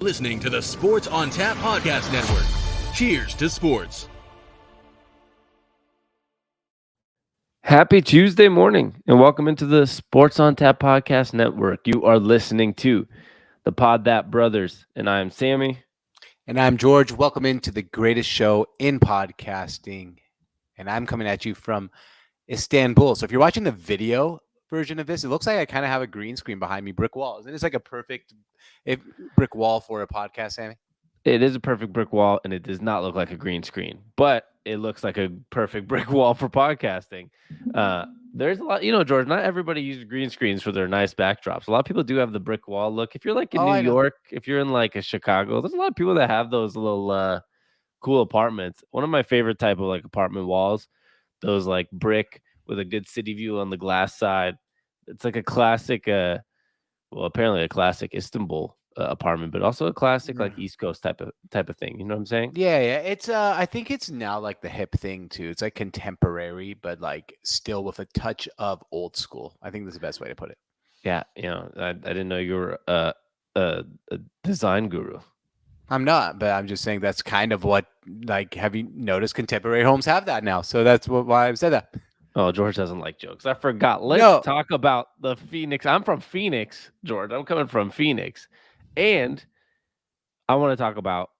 Listening to the Sports on Tap Podcast Network. Cheers to sports. Happy Tuesday morning and welcome into the Sports on Tap Podcast Network. You are listening to the Pod That Brothers, and I am Sammy. And I'm George. Welcome into the greatest show in podcasting. And I'm coming at you from Istanbul. So if you're watching the video version of this, it looks like I kind of have a green screen behind me, brick walls. And it's like a perfect brick wall for a podcast, Sammy. It is a perfect brick wall, and it does not look like a green screen, but it looks like a perfect brick wall for podcasting. There's a lot, George, not everybody uses green screens for their nice backdrops. A lot of people do have the brick wall look. If you're like in New York, if you're in like a Chicago, there's a lot of people that have those little cool apartments. One of my favorite type of like apartment walls, those like brick with a good city view on the glass side. It's like a classic, apparently a classic Istanbul apartment, but also a classic like East Coast type of thing. You know what I'm saying? Yeah. It's I think it's now like the hip thing too. It's like contemporary, but like still with a touch of old school. I think that's the best way to put it. Yeah, I didn't know you were a design guru. I'm not, but I'm just saying that's kind of what, like, have you noticed contemporary homes have that now? So that's why I've said that. Oh, George doesn't like jokes. I forgot. Let's talk about the Phoenix. I'm from Phoenix, George. I'm coming from Phoenix. And I want to talk about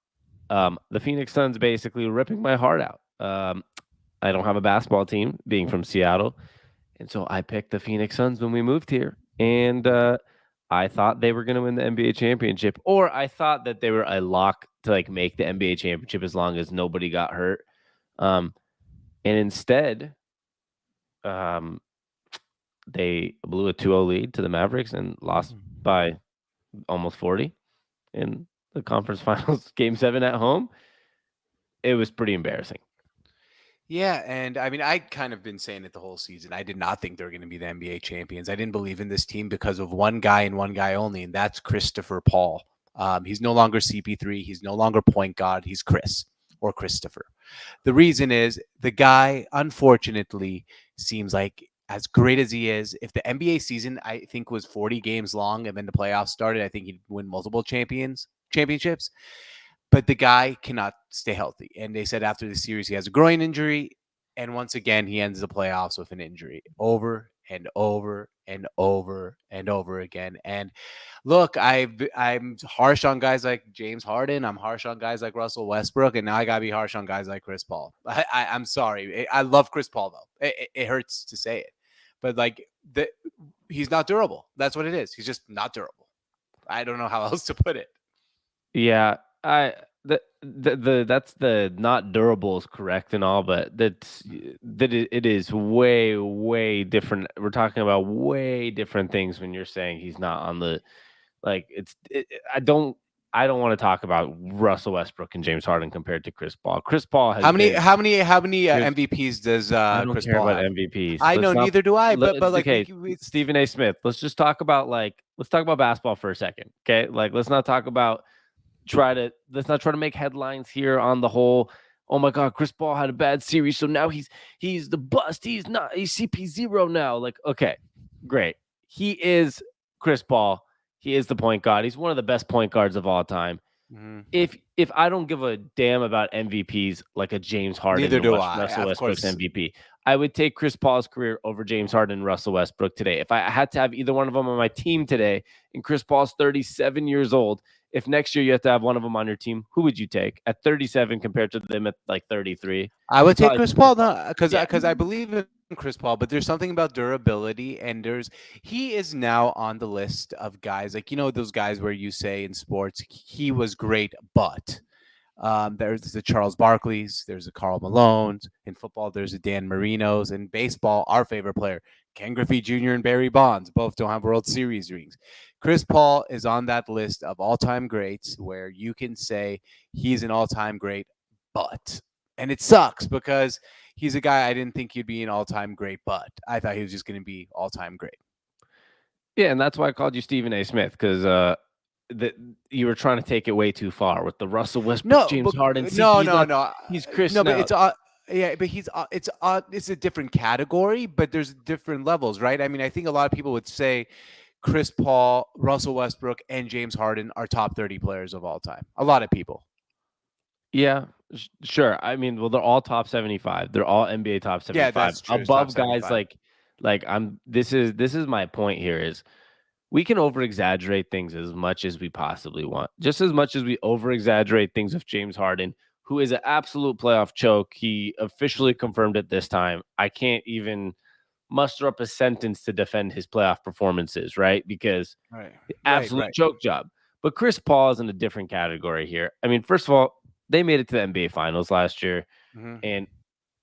the Phoenix Suns basically ripping my heart out. I don't have a basketball team, being from Seattle. And so I picked the Phoenix Suns when we moved here. And I thought they were going to win the NBA championship, or I thought that they were a lock to like make the NBA championship as long as nobody got hurt. And instead, they blew a 2-0 lead to the Mavericks and lost by almost 40 in the conference finals, game 7 at home. It was pretty embarrassing. Yeah, and I mean, I kind of been saying it the whole season. I did not think they were going to be the NBA champions. I didn't believe in this team because of one guy and one guy only, and that's Christopher Paul. He's no longer CP3. He's no longer point guard. He's Chris or Christopher. The reason is the guy, unfortunately, seems like as great as he is, if the NBA season, I think, was 40 games long and then the playoffs started, I think he'd win multiple championships. But the guy cannot stay healthy. And they said after the series, he has a groin injury. And once again, he ends the playoffs with an injury over and over and over and over again. And look, I'm harsh on guys like James Harden. I'm harsh on guys like Russell Westbrook. And now I got to be harsh on guys like Chris Paul. I'm sorry. I love Chris Paul, though. It hurts to say it. But like he's not durable. That's what it is. He's just not durable. I don't know how else to put it. Yeah. That's the not durable is correct and all, but it is way different. We're talking about way different things when you're saying he's not on the I don't want to talk about Russell Westbrook and James Harden compared to Chris Paul. Chris Paul has how many MVPs does I don't Chris care Paul about have? MVPs. I know, neither do I. But like, okay, Stephen A. Smith. Let's just talk about let's talk about basketball for a second. Okay, let's not talk about let's not try to make headlines here on the whole. Oh my God, Chris Paul had a bad series, so now he's the bust. He's CP0 now. Okay, great. He is Chris Paul. He is the point guard. He's one of the best point guards of all time. Mm-hmm. If I don't give a damn about MVPs like a James Harden, neither do Russell Westbrook's MVP, I would take Chris Paul's career over James Harden and Russell Westbrook today. If I had to have either one of them on my team today, and Chris Paul's 37 years old, if next year you have to have one of them on your team, who would you take at 37 compared to them at 33? I would take Chris Paul, because I believe in Chris Paul, but there's something about durability, and he is now on the list of guys like, those guys where you say in sports he was great, but there's the Charles Barkleys, there's the Karl Malones. In football, there's the Dan Marinos. In baseball, our favorite player, Ken Griffey Jr. and Barry Bonds, both don't have World Series rings. Chris Paul is on that list of all-time greats where you can say he's an all-time great, but, and it sucks because he's a guy I didn't think he'd be an all-time great, but I thought he was just going to be all-time great. Yeah, and that's why I called you Stephen A. Smith, because that you were trying to take it way too far with the Russell Westbrook, James Harden. No. He's Chris. No, but it's a different category, but there's different levels, right? I mean, I think a lot of people would say Chris Paul, Russell Westbrook, and James Harden are top 30 players of all time. A lot of people. Yeah, sure. I mean, well, they're all top 75. They're all NBA top Yeah, 75. that's true. It's top Above guys 75. like I'm this is my point here is we can over exaggerate things as much as we possibly want. Just as much as we over exaggerate things with James Harden, who is an absolute playoff choke. He officially confirmed it this time. I can't even muster up a sentence to defend his playoff performances, right? Because Right. absolute choke job. But Chris Paul is in a different category here. I mean, first of all, they made it to the NBA Finals last year, and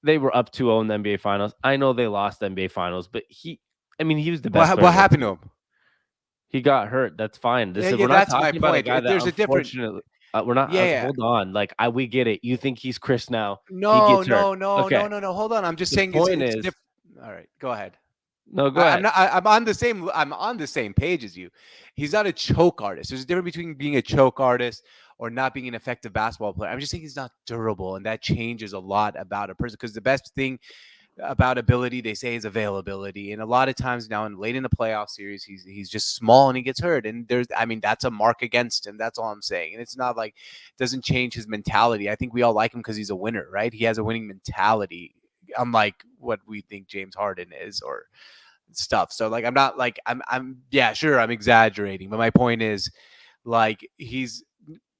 they were up 2-0 in the NBA Finals. I know they lost the NBA Finals, but he was the best player. What happened to him? He got hurt. That's fine. We're not that's my talking about a point. guy that There's a different. unfortunately we're not. Hold on. Like we get it. You think he's Chris now? He No, gets hurt. no. Hold on. I'm just saying. Point It's is, different. All right, go ahead. No, go ahead. I'm on the same. I'm on the same page as you. He's not a choke artist. There's a difference between being a choke artist or not being an effective basketball player. I'm just saying he's not durable, and that changes a lot about a person. Because the best thing about ability, they say, is availability. And a lot of times now, late in the playoff series, he's just small and he gets hurt. And that's a mark against him. That's all I'm saying. And it's not like it doesn't change his mentality. I think we all like him because he's a winner, right? He has a winning mentality, unlike what we think James Harden is or stuff. So like, I'm not like I'm yeah, sure, I'm exaggerating, but my point is, like, he's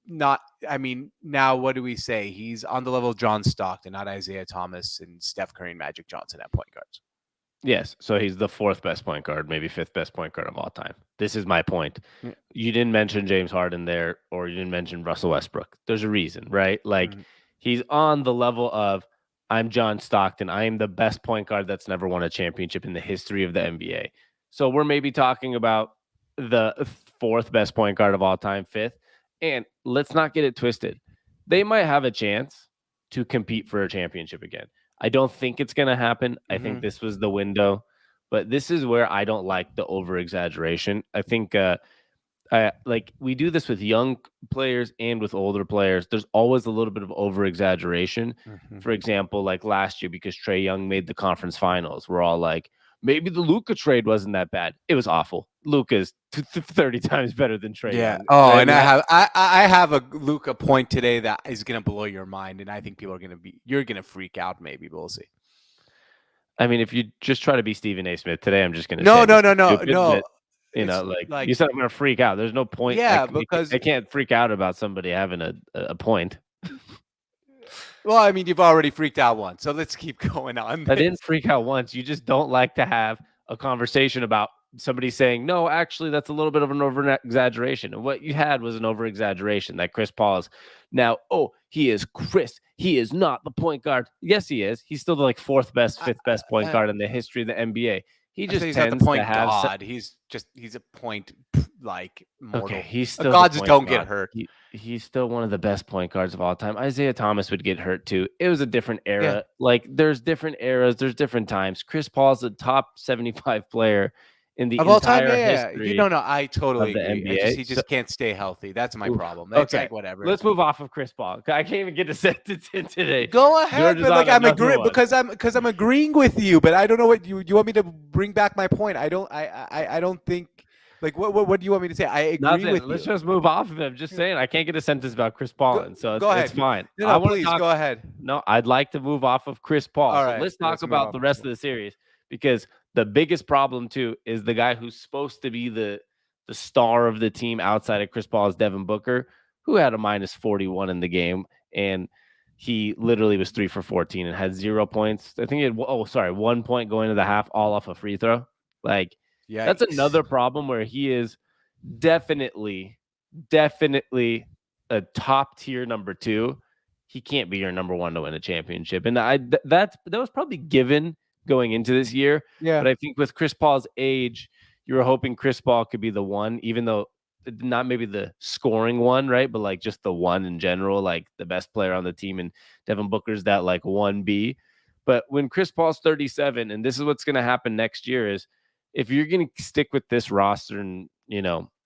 not. I mean, now what do we say? He's on the level of John Stockton, not Isaiah Thomas and Steph Curry and Magic Johnson at point guards. Yes, so he's the fourth best point guard, maybe fifth best point guard of all time. This is my point. Yeah. You didn't mention James Harden there, or you didn't mention Russell Westbrook. There's a reason, right? Like he's on the level of I'm John Stockton. I am the best point guard that's never won a championship in the history of the NBA. So we're maybe talking about the fourth best point guard of all time, fifth. And let's not get it twisted. They might have a chance to compete for a championship again. I don't think it's going to happen. I think this was the window, but this is where I don't like the over exaggeration. I think like we do this with young players and with older players. There's always a little bit of over exaggeration. For example, like last year, because Trae Young made the conference finals, we're all like, maybe the Luka trade wasn't that bad. It was awful. Luka's 30 times better than Trae Young. Oh, right? And I have a Luka point today that is going to blow your mind, and I think you're going to freak out. Maybe we'll see. I mean, if you just try to be Stephen A. Smith today, I'm just going to no. But, you know, like you said, I'm going to freak out. There's no point. Yeah, because I can't freak out about somebody having a point. Well, I mean, you've already freaked out once, so let's keep going on. I didn't freak out once. You just don't like to have a conversation about somebody saying, no, actually, that's a little bit of an over-exaggeration. And what you had was an over-exaggeration that Chris Paul is now, he is Chris. He is not the point guard. Yes, he is. He's still the fourth best, fifth best point guard in the history of the NBA. He's not the point god. He's a point mortal. Okay, he's still gods don't get hurt. He's still one of the best point guards of all time. Isaiah Thomas would get hurt too. It was a different era. Yeah. Like there's different eras, there's different times. Chris Paul's a top 75 player in the of all entire time. history. No, I totally agree. NBA. He just can't stay healthy. That's my problem. Okay, it's like whatever. Let's move off of Chris Paul. I can't even get a sentence in today. Go ahead, but I'm agreeing because I'm agreeing with you. But I don't know what you want me to bring back my point. I don't think. Like what do you want me to say? I agree with you. Let's just move off of him. Just saying, I can't get a sentence about Chris Paul, it's fine. No, please go ahead. No, I'd like to move off of Chris Paul. All so right, let's talk about the rest of the series, because the biggest problem too is the guy who's supposed to be the star of the team outside of Chris Paul is Devin Booker, who had a minus 41 in the game, and he literally was 3 for 14 and had 0 points. I think he had 1 point going to the half, all off a free throw. Like. Yikes. That's another problem where he is definitely a top tier number 2. He can't be your number 1 to win a championship. And that was probably given going into this year. Yeah. But I think with Chris Paul's age, you were hoping Chris Paul could be the one, even though not maybe the scoring one, right? But like just the one in general, like the best player on the team. And Devin Booker's that like 1B. But when Chris Paul's 37, and this is what's going to happen next year is, if you're going to stick with this roster and,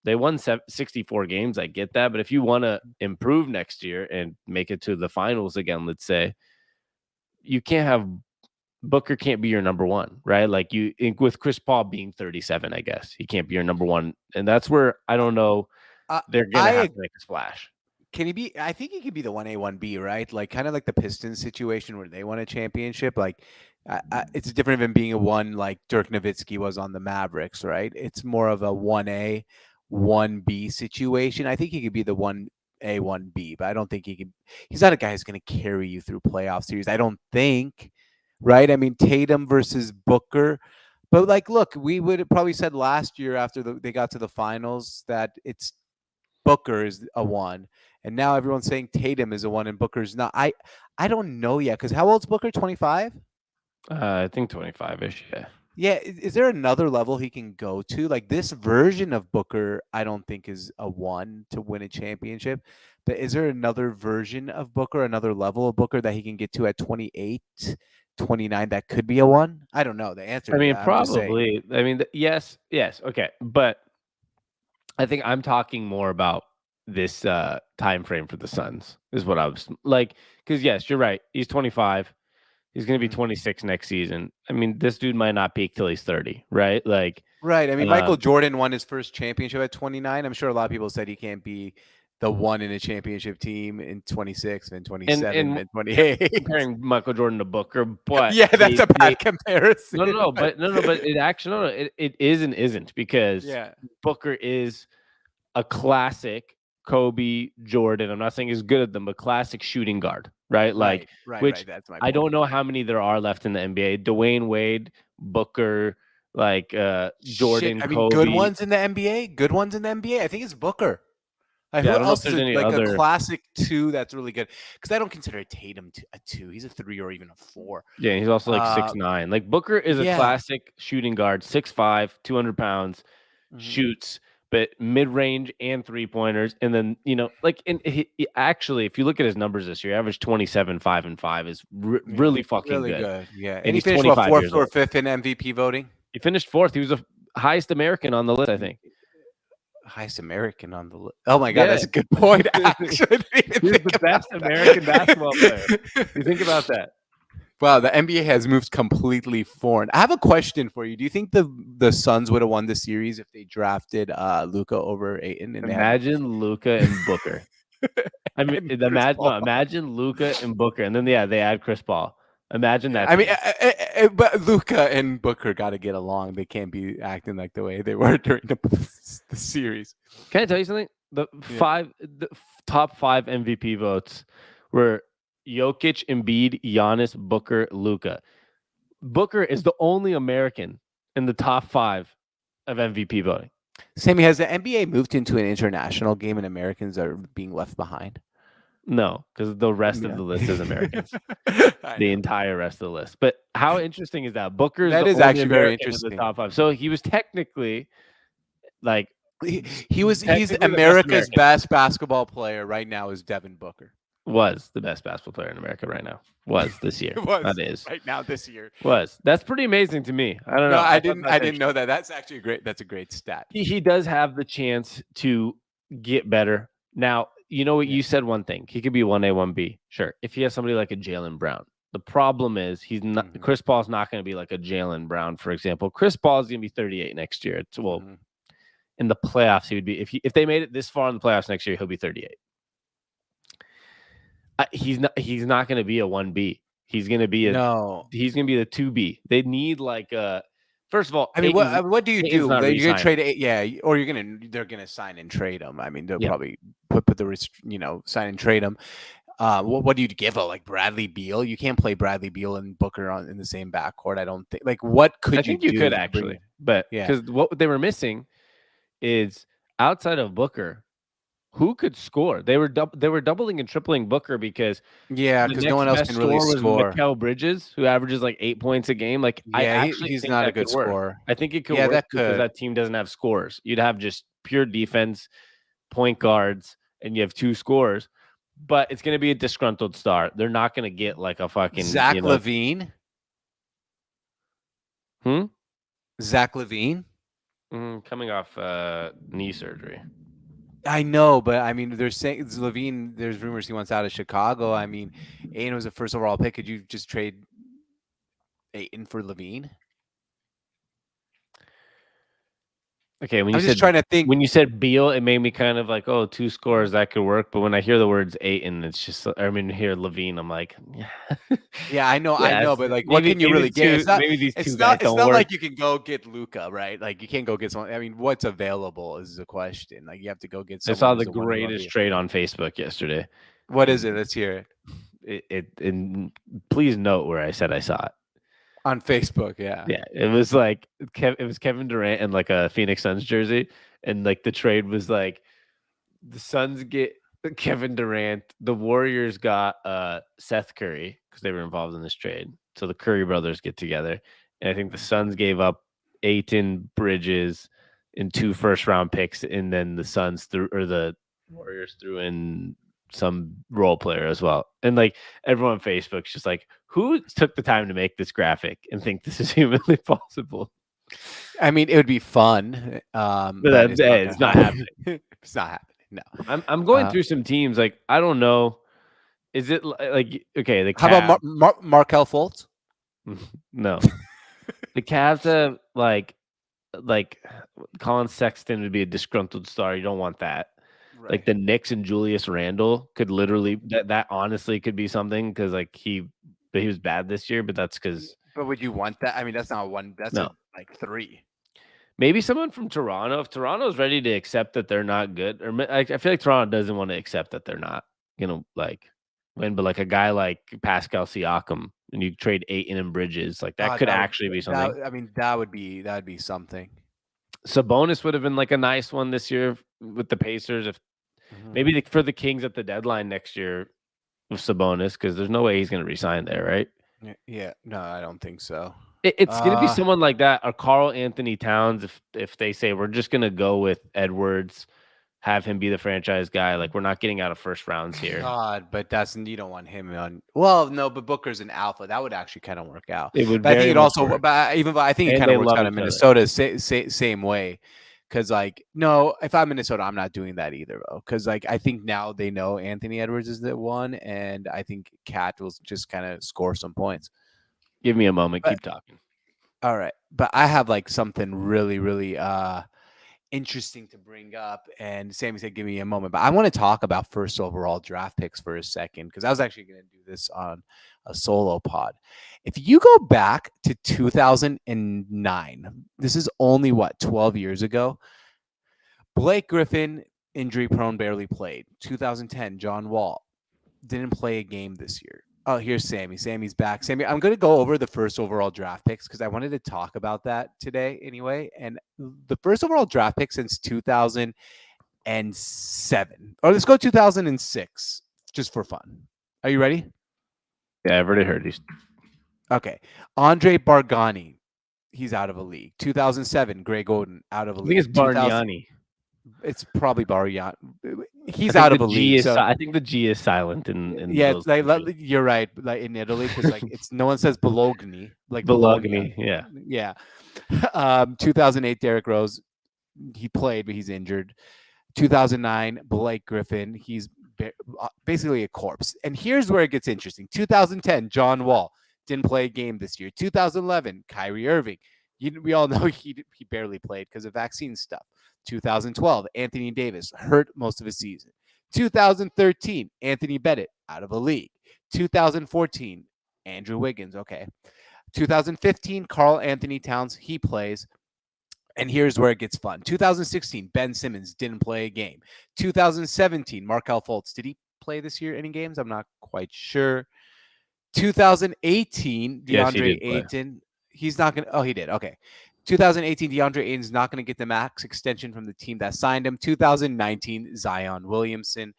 they won 64 games, I get that. But if you want to improve next year and make it to the finals again, let's say, you can't have Booker can't be your number one, right? Like with Chris Paul being 37, I guess he can't be your number one, and that's where I don't know. Uh, They're gonna have I to make a splash. Can he be? I think he could be the 1A, 1B, right? Like kind of like the Pistons situation where they won a championship. Like it's different than being a one like Dirk Nowitzki was on the Mavericks, right? It's more of a 1A, 1B situation. I think he could be the 1A, 1B, but I don't think he can. He's not a guy who's going to carry you through playoff series. I don't think, right? I mean, Tatum versus Booker. But like, look, we would have probably said last year after they got to the finals that it's Booker is a one, and now everyone's saying Tatum is a one and Booker's not. I don't know yet because how old's Booker? 25. I think 25-ish. Yeah. Yeah, is there another level he can go to? Like this version of Booker, I don't think is a one to win a championship. But is there another version of Booker, another level of Booker that he can get to at 28, 29 that could be a one? I don't know the answer I to mean, that. I'm just saying. probably. I mean, yes, okay, but I think I'm talking more about this time frame for the Suns is what I was like. Because yes, you're right. He's 25. He's going to be 26 next season. I mean, this dude might not peak till he's 30, right? Like, right. I mean, Michael Jordan won his first championship at 29. I'm sure a lot of people said he can't be the one in a championship team in 26 and 27 and 28. Comparing Michael Jordan to Booker, but yeah, that's a bad comparison. But it actually it is and isn't because Booker is a classic Kobe Jordan. I'm not saying he's good at them, but classic shooting guard, right? Like, right. That's my point. I don't know how many there are left in the NBA. Dwayne Wade, Booker, like Jordan. Shit, I mean, Kobe. good ones in the NBA. Good ones in the NBA. I think it's Booker. I don't know if there's any like other a classic two that's really good because I don't consider Tatum a two. He's a 3 or even a 4. Yeah, he's also like 6'9". Like Booker is a classic shooting guard, 6'5", 200 pounds, shoots, but mid-range and 3-pointers. And then, like, he actually, if you look at his numbers this year, average 27, 5 and 5 is really fucking good. Yeah. And he finished 4th or 5th in MVP voting. He finished 4th. He was the highest American on the list, I think. Highest American on the list. Oh my God, that's a good point. Actually, he was the best American basketball player. You think about that. Wow, the NBA has moved completely foreign. I have a question for you. Do you think the Suns would have won the series if they drafted Luka over Ayton? Imagine Luka and Booker. I mean, imagine Luka and Booker, and then they add Chris Paul. Imagine that. I mean, but Luka and Booker got to get along. They can't be acting like the way they were during the series. Can I tell you something? The top 5 MVP votes were Jokic, Embiid, Giannis, Booker, Luka. Booker is the only American in the top 5 of MVP voting. Sami, has the NBA moved into an international game and Americans are being left behind? No, because the rest of the list is Americans. The entire rest of the list. But how interesting is that? Booker is actually very interesting. In the top 5. So he was technically like he's America's best basketball player right now is Devin Booker. Was the best basketball player in America right now. Was this year. That is. Right now this year. That's pretty amazing to me. I don't know. I didn't know that. That's actually a great stat. He does have the chance to get better. Now, you know what? You said one thing. He could be 1A, 1B. Sure. If he has somebody like a Jaylen Brown. The problem is he's not Chris Paul's not going to be like a Jaylen Brown, for example. Chris Paul's going to be 38 next year. In the playoffs, he would be if they made it this far in the playoffs next year, he'll be 38. He's not going to be a 1B. He's going to be he's going to be the 2B. They need like a first of all. I mean, what do you do? You're going to trade or they're going to sign and trade him. I mean, they'll probably put the sign and trade him. What do you give like Bradley Beal? You can't play Bradley Beal and Booker in the same backcourt. I don't think. Like, what could I think you could actually, but because what they were missing is outside of Booker. Who could score? They were doubling and tripling Booker because because no one else can really score. Mikal Bridges, who averages like 8 points a game. Like he's not a good scorer. I think it could work because that team doesn't have scorers. You'd have just pure defense, point guards, and you have 2 scorers. But it's going to be a disgruntled star. They're not going to get like a fucking Zach LaVine. Zach LaVine coming off knee surgery. I know, but I mean, they're saying LaVine. There's rumors he wants out of Chicago. I mean, Ayton was a first overall pick. Could you just trade Ayton for Levine. Okay, I'm just trying to think. when you said Beal, it made me kind of like, oh, 2 scores that could work. But when I hear the words Ayton, it's just hear Levine, I'm like, Yeah, I know, yes, but like, what can you really get? maybe these two guys It's don't not work. like you can go get Luca, right? Like, you can't go get someone. I mean, what's available is the question. Like, you have to go get I someone saw who's the the one above greatest you. trade on Facebook yesterday. What is it? Let's hear it And please note where I said I saw it. on Facebook. Yeah. Yeah, it was like it was Kevin Durant in like a Phoenix Suns jersey, and like the trade was like the Suns get Kevin Durant, the Warriors got Seth Curry because they were involved in this trade. So the Curry brothers get together, and I think the Suns gave up Ayton, Bridges, and 2 first-round picks, and then the Warriors threw in some role player as well. And like everyone on Facebook's just like, who took the time to make this graphic and think this is humanly possible? I mean, it would be fun, but It's not happening. It's not happening. No. I'm going through some teams. Like I don't know. Is it like okay? The How about Cavs. Markel Fultz? No, the Cavs have like Colin Sexton would be a disgruntled star. You don't want that. Right. Like the Knicks and Julius Randle could literally that honestly could be something because like he was bad this year, but that's because But would you want that? I mean, that's not one. That's No. like 3. maybe someone from Toronto. If Toronto's ready to accept that they're not good, or I feel like Toronto doesn't want to accept that they're not, like win, but like a guy like Pascal Siakam, and you trade Ayton and Bridges, like that could actually be something. I mean, that would be something. Sabonis would have been like a nice one this year with the Pacers. If maybe for the Kings at the deadline next year with Sabonis, because there's no way he's going to resign there, right? Yeah, no, I don't think so. It's going to be someone like that, or Karl Anthony Towns. If they say we're just going to go with Edwards, have him be the franchise guy, like we're not getting out of first rounds here. God, but you don't want him on. Well, no, but Booker's an alpha. That would actually kind of work out. It would. But I think it also. Work. But I think it kind of works out in Minnesota. Same way. Because like, no, if I'm Minnesota, I'm not doing that either, though. Because like, I think now they know Anthony Edwards is the one, and I think Cat will just kind of score some points. Give me a moment. Keep talking. All right, but I have like something really, really interesting to bring up. And Sammy said, give me a moment. But I want to talk about first overall draft picks for a second, because I was actually going to do this on a solo pod. If you go back to 2009, this is only 12 years ago. Blake Griffin, injury prone, barely played. 2010, John Wall didn't play a game this year. Oh, here's Sammy. Sammy's back. Sammy, I'm going to go over the first overall draft picks because I wanted to talk about that today anyway. And the first overall draft pick since 2007. Or let's go 2006 just for fun. Are you ready? Yeah, I've already heard these. Okay. Andre Bargnani. He's out of a league. 2007, Greg Oden, out of a league. I think it's Bargnani. It's probably Bargnani. He's out of a league. I think the G is silent in yeah, like you're right. Like in Italy, because like it's no one says Bologna, like Bologna. Yeah. 2008, Derrick Rose. He played, but he's injured. 2009, Blake Griffin. He's basically a corpse. And here's where it gets interesting. 2010, John Wall didn't play a game this year. 2011, Kyrie Irving. We all know he barely played because of vaccine stuff. 2012, Anthony Davis hurt most of his season. 2013, Anthony Bennett out of a league. 2014, Andrew Wiggins. Okay. 2015, Karl Anthony Towns. He plays. And here's where it gets fun. 2016, Ben Simmons didn't play a game. 2017, Markel Fultz. Did he play this year any games? I'm not quite sure. 2018, DeAndre Ayton. He's not going to. Oh, he did. Okay. 2018, DeAndre Ayton's not going to get the max extension from the team that signed him. 2019, Zion Williamson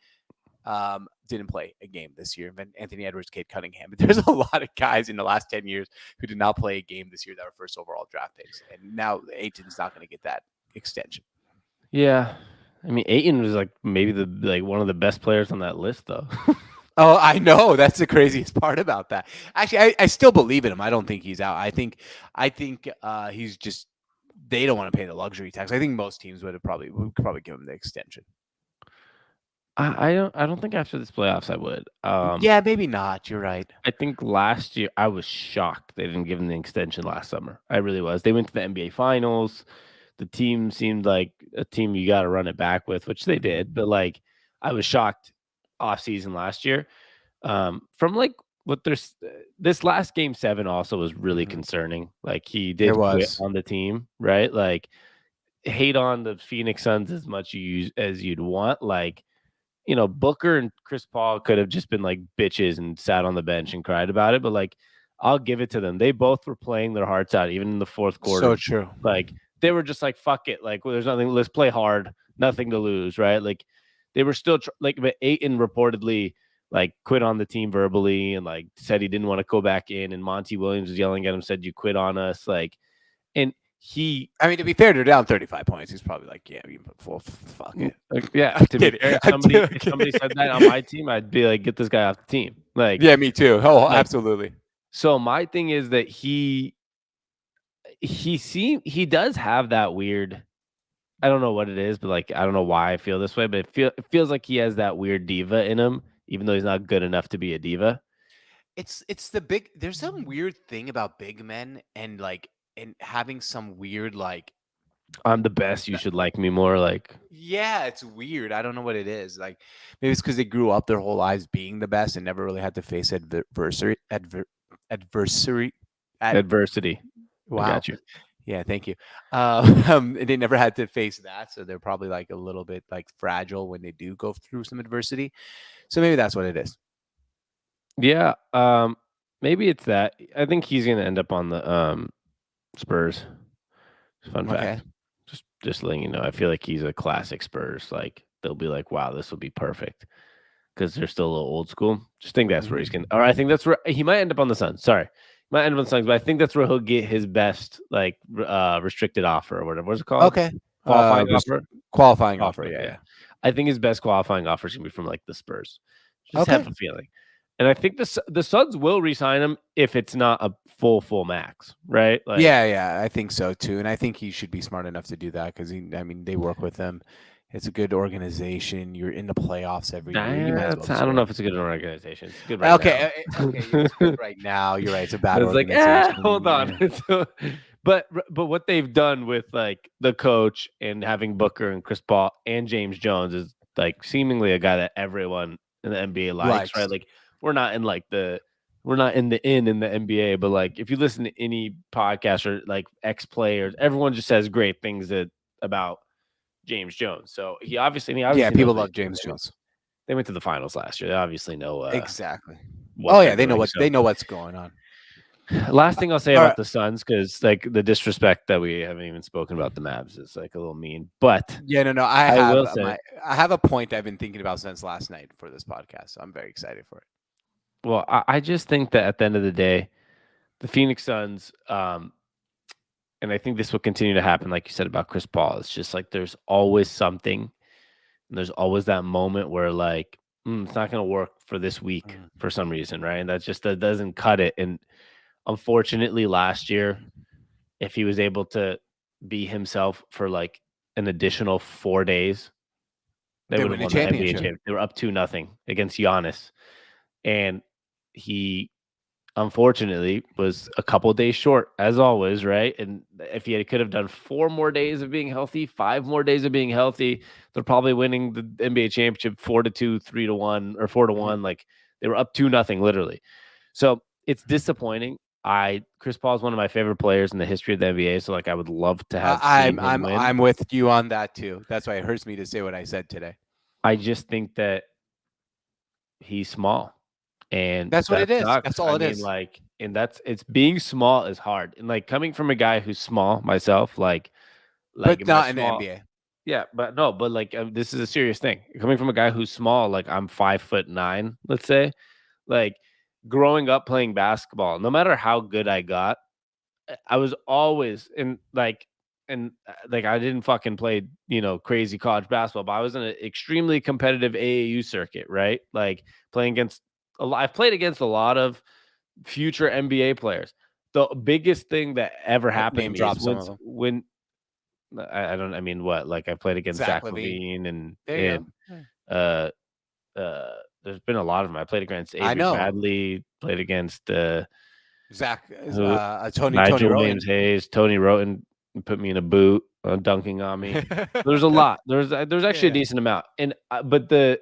didn't play a game this year. Anthony Edwards, Cade Cunningham. But there's a lot of guys in the last 10 years who did not play a game this year that were first overall draft picks. And now Ayton's not going to get that extension. Yeah. I mean, Ayton was like maybe one of the best players on that list, though. Oh, I know. That's the craziest part about that. Actually, I still believe in him. I don't think he's out. I think he's just, they don't want to pay the luxury tax. I think most teams would probably give him the extension. I don't think after this playoffs I would. Yeah, maybe not. You're right. I think last year I was shocked they didn't give him the extension last summer. I really was. They went to the NBA Finals. The team seemed like a team you got to run it back with, which they did. But like, I was shocked off season last year. From like what there's this last game 7 also was really Mhm. concerning. Like he It did quit was. on the team, right? Like hate on the Phoenix Suns as much as you'd want. Like Booker and Chris Paul could have just been like bitches and sat on the bench and cried about it. But like, I'll give it to them. They both were playing their hearts out, even in the fourth So quarter. true. Like, they were just like, fuck it. Like, well, there's nothing. Let's play hard. Nothing to lose, right? Like, they were still but Ayton reportedly like quit on the team verbally and like said he didn't want to go back in. And Monty Williams was yelling at him, said, "You quit on us." Like, and he I mean, to be fair, they're down 35 points. He's probably like, yeah, fuck it. yeah, I'm to be kidding. fair, I'm if kidding. somebody said that on my team, I'd be like, get this guy off the team. Like, Yeah, me too. Oh, like absolutely. so my thing is that he does have that weird, I don't know what it is, but like I don't know why I feel this way, but it feels like he has that weird diva in him, even though he's not good enough to be a diva. It's the big. There's some weird thing about big men and like and having some weird like. I'm the best. You should like me more. Like, Yeah, it's weird. I don't know what it is. Like maybe it's because they grew up their whole lives being the best and never really had to face adversary. adversity. I Wow. got you. Yeah, thank you. They never had to face that, so they're probably like a little bit like fragile when they do go through some adversity. So maybe that's what it is. Yeah. Maybe it's that. I think he's gonna end up on the Spurs. Fun Okay. fact. Just letting you know. I feel like he's a classic Spurs. Like they'll be like, wow, this will be perfect. Because they're still a little old school. Just think that's where he's Mhm. going. Or I think that's where he might end up on the Suns. Sorry. He might end up on the Suns, but I think that's where he'll get his best like restricted offer or whatever. What's it called? Okay. Qualifying offer? Qualifying offer. Qualifying, Yeah, yeah. yeah. I think his best qualifying offer is gonna be from like the Spurs. Just Okay. have a feeling. And I think the Suns will re-sign him if it's not a full max, right? Like Yeah, yeah, I think so too, and I think he should be smart enough to do that because I mean, they work with them. It's a good organization. You're in the playoffs every year. You might as well I just don't know go. if it's a good organization. It's good right now. Okay, it's good right now. You're right. It's a bad It's like, organization. hold on. Yeah. But what they've done with like the coach and having Booker and Chris Paul and James Jones is like seemingly a guy that everyone in the NBA likes, Likes. right? Like we're not in the NBA, but like if you listen to any podcast or like ex players, everyone just says great things about James Jones. So he obviously Yeah, knows people what love he's doing. James Jones. They went to the finals last year. They obviously know Exactly. what Oh they're yeah, doing. So they know what's going on. last thing I'll say All about right. the Suns, because like the disrespect that we haven't even spoken about the Mavs is like a little mean. But Yeah, no. I will say, I have a point I've been thinking about since last night for this podcast. So I'm very excited for it. well, I just think that at the end of the day, the Phoenix Suns, and I think this will continue to happen, like you said about Chris Paul. It's just like there's always something, and there's always that moment where like it's not going to work for this week for some reason, right? And that doesn't cut it. And unfortunately, last year, if he was able to be himself for like an additional 4 days, they They would have win a won the NBA championship. championship. They were up 2-0 against Giannis, and he unfortunately was a couple days short, as always, right? And if he could have done 4 more days of being healthy, 5 more days of being healthy, they're probably winning the NBA championship 4-2, 3-1, or 4-1. Like they were up 2-0, literally. So it's disappointing. Chris Paul is one of my favorite players in the history of the NBA. So like I would love to have seen him win. I'm with you on that too. That's why it hurts me to say what I said today. I just think that he's small. And That's what that it is. sucks. That's all I it mean, is. like, and it's being small is hard. And like coming from a guy who's small myself, like But in my not in the small, NBA. yeah, but no, but like this is a serious thing. Coming from a guy who's small, like I'm 5'9", let's say, like growing up playing basketball, no matter how good I got, I was always in like, and like I didn't fucking play, crazy college basketball, but I was in an extremely competitive AAU circuit, right? Like playing against I've played against a lot of future NBA players. The biggest thing that ever happened to Name me is drop some of them. when I don't, I mean, what? Like I played against Zach Zach LaVine. LaVine and There you go. Yeah. there's been a lot of them. I played against I Avery know. Bradley, played against Zach, who- Tony Nigel Rowan. Williams Hayes, Tony Roten put me in a boot, dunking on me. There's a lot. There's actually a decent amount, and but the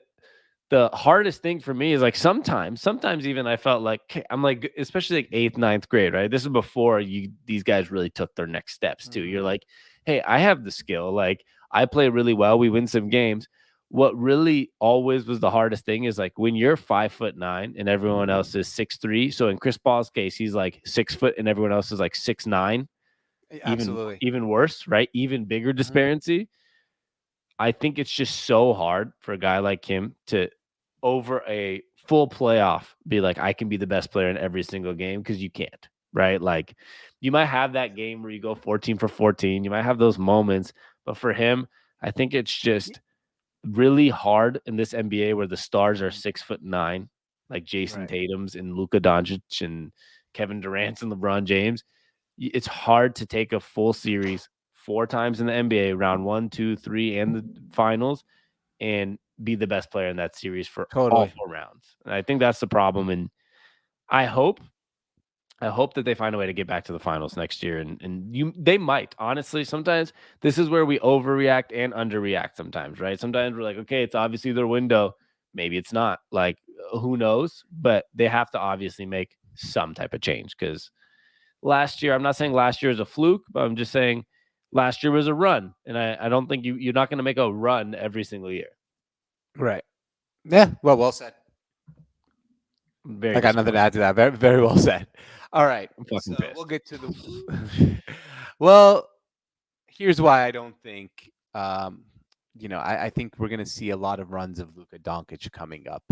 hardest thing for me is like sometimes even I felt like I'm like, especially like 8th, 9th grade, right? This is before these guys really took their next steps too. You're like, hey, I have the skill. Like I play really well. We win some games. What really always was the hardest thing is like when you're 5'9" and everyone else is 6'3". So in Chris Paul's case, he's like 6 foot and everyone else is like 6'9". Absolutely. Even worse, right? Even bigger disparity. I think it's just so hard for a guy like him to, over a full playoff, be like, I can be the best player in every single game, because you can't, right? Like, you might have that game where you go 14 for 14. You might have those moments, but for him, I think it's just really hard in this NBA where the stars are 6'9", like Jason Tatum's and Luka Doncic and Kevin Durant's and LeBron James. It's hard to take a full series 4 times in the NBA, round 1, 2, 3, and the finals, and be the best player in that series for all 4 rounds. And I think that's the problem. And I hope that they find a way to get back to the finals next year. And they might. Honestly, sometimes this is where we overreact and underreact sometimes, right? Sometimes we're like, okay, it's obviously their window. Maybe it's not. Like, who knows? But they have to obviously make some type of change, because last year, I'm not saying last year is a fluke, but I'm just saying last year was a run. And I don't think you're not going to make a run every single year. Right. Yeah. Well said. I got nothing to add to that. Very, very well said. All right. I'm fucking pissed. We'll get to the. Well, here's why I don't think. I think we're going to see a lot of runs of Luka Doncic coming up.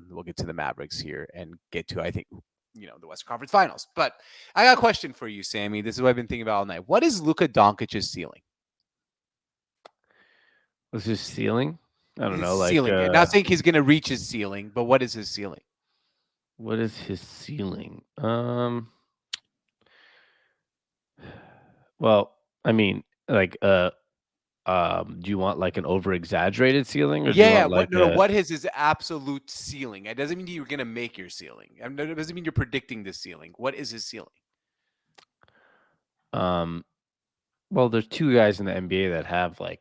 We'll get to the Mavericks here and get to, I think, the Western Conference Finals. But I got a question for you, Sammy. This is what I've been thinking about all night. What is Luka Doncic's ceiling? What's his ceiling? I don't know. Like, ceiling. Not saying he's going to reach his ceiling, but what is his ceiling? What is his ceiling? Well, I mean, like, do you want like an over exaggerated ceiling, or do you want like what is his absolute ceiling? It doesn't mean you're going to make your ceiling. It doesn't mean you're predicting the ceiling. What is his ceiling? Well, there's 2 guys in the NBA that have like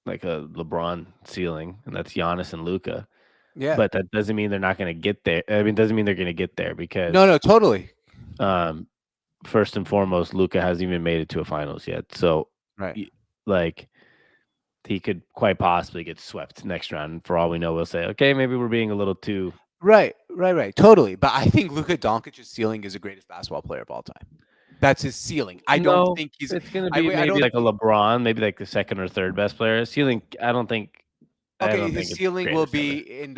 a LeBron ceiling, and that's Giannis and Luka. Yeah. But that doesn't mean they're not going to get there. I mean, it doesn't mean they're going to get there, because no, totally. First and foremost, Luka hasn't even made it to a finals yet. So, like, he could quite possibly get swept next round. And for all we know, we'll say, okay, maybe we're being a little too. Right. Totally. But I think Luka Doncic's ceiling is the greatest basketball player of all time. That's his ceiling. I don't think he's. It's going to be maybe like a LeBron, maybe like the second or third best player. His ceiling, I don't think. Okay, his ceiling will be in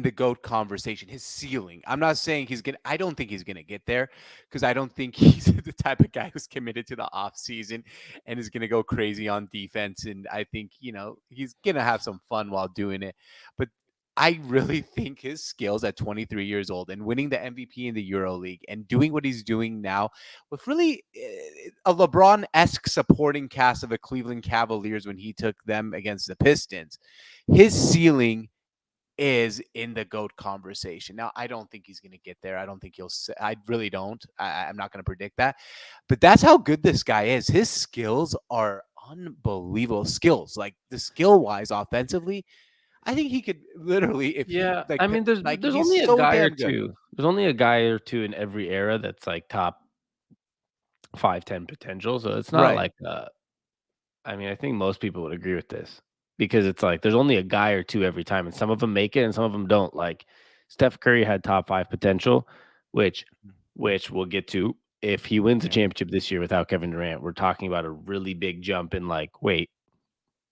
the GOAT conversation. His ceiling. I'm not saying he's gonna. I don't think he's gonna get there, because I don't think he's the type of guy who's committed to the off season and is gonna go crazy on defense. And I think he's gonna have some fun while doing it. But I really think his skills at 23 years old and winning the MVP in the EuroLeague and doing what he's doing now with really a LeBron-esque supporting cast of the Cleveland Cavaliers when he took them against the Pistons, his ceiling is in the GOAT conversation. Now, I don't think he's going to get there. I don't think I really don't. I'm not going to predict that. But that's how good this guy is. His skills are unbelievable skills. Like, the skill-wise, offensively, I think he could literally, I mean, there's only a guy or two. There's only a guy or two in every era that's like top 5-10 potential. So it's not like, I mean, I think most people would agree with this, because it's like there's only a guy or two every time, and some of them make it and some of them don't. Like Steph Curry had top 5 potential, which we'll get to. If he wins a championship this year without Kevin Durant, we're talking about a really big jump in like, wait,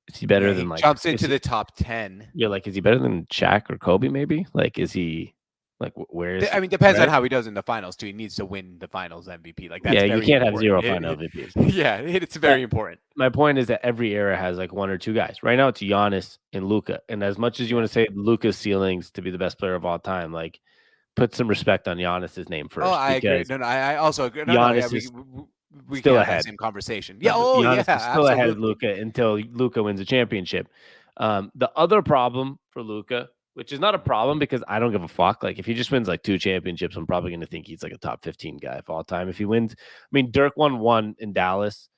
is he better than like jumps into the top 10? Yeah, like, is he better than Shaq or Kobe? Maybe. Like, is he like, where is? I mean, depends on how he does in the finals too. He needs to win the finals MVP. Like, that's you can't have 0 final MVPs. Yeah, it's very important. My point is that every era has like 1 or 2 guys. Right now, it's Giannis and Luka. And as much as you want to say Luka's ceilings to be the best player of all time, like, put some respect on Giannis's name first. Oh, I agree. No, I also agree. Giannis is we still can ahead. Have that same conversation. Yeah. Giannis is still ahead of Luka until Luka wins a championship. The other problem for Luka, which is not a problem because I don't give a fuck. Like if he just wins like 2 championships, I'm probably going to think he's like a top 15 guy of all time. If he wins, I mean, Dirk won 1 in Dallas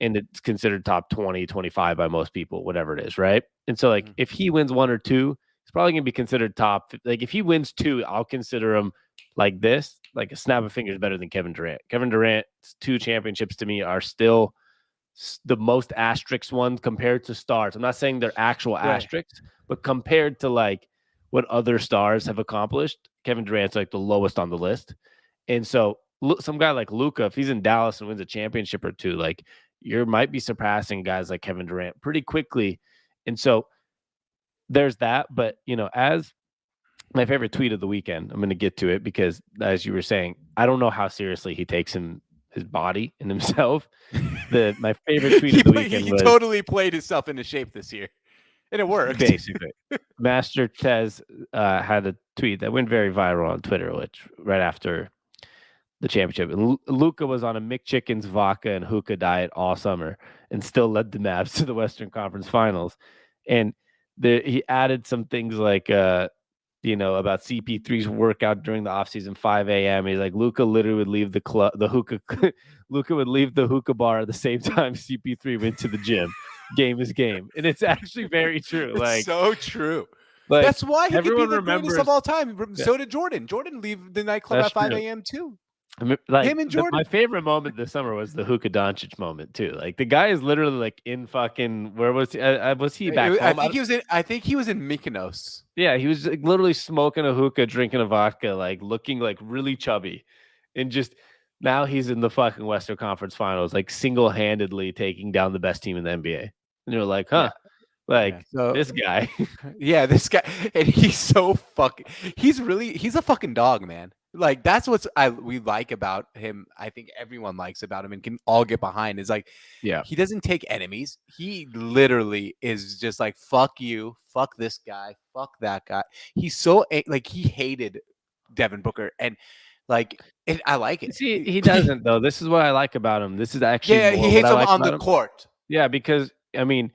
and it's considered top 20, 25 by most people, whatever it is. Right. And so like if he wins 1 or 2, he's probably going to be considered top. Like if he wins 2, I'll consider him like this, like a snap of fingers better than Kevin Durant. Kevin Durant's 2 championships to me are still the most asterisk ones compared to stars. I'm not saying they're actual asterisks, but compared to like what other stars have accomplished, Kevin Durant's like the lowest on the list. And so some guy like Luka, if he's in Dallas and wins a championship or 2, like you might be surpassing guys like Kevin Durant pretty quickly. And so there's that. But, as my favorite tweet of the weekend, I'm going to get to it because as you were saying, I don't know how seriously he takes his body and himself. My favorite tweet of the weekend he was totally played himself into shape this year, and it worked. Basically, Master Tez had a tweet that went very viral on Twitter, which right after the championship, and Luka was on a McChickens, vodka, and hookah diet all summer, and still led the Mavs to the Western Conference Finals. And he added some things like about CP3's workout during the offseason, 5 a.m. He's like, Luka literally would leave the hookah. Luka would leave the hookah bar at the same time CP3 went to the gym. Game is game. And it's actually very true. It's so true. Like, that's why he could be the remembers, greatest of all time. So did Jordan. Jordan leave the nightclub at 5 a.m. too. Like him and Jordan. My favorite moment this summer was the Luka Doncic moment too. Like the guy is literally like in fucking where was he? Was he back home? I think he was in Mykonos. Yeah, he was like, literally smoking a hookah, drinking a vodka, like looking like really chubby, and just now he's in the fucking Western Conference Finals, like single-handedly taking down the best team in the NBA. And you're like, huh? Yeah. Like this guy. Yeah, this guy, and he's so fucking. He's a fucking dog, man. Like that's what we like about him. I think everyone likes about him and can all get behind. Is like, he doesn't take enemies. He literally is just like, fuck you, fuck this guy, fuck that guy. He's so like he hated Devin Booker, and like I like it. See, he doesn't though. This is what I like about him. This is actually he hates him on the court. Yeah, because I mean,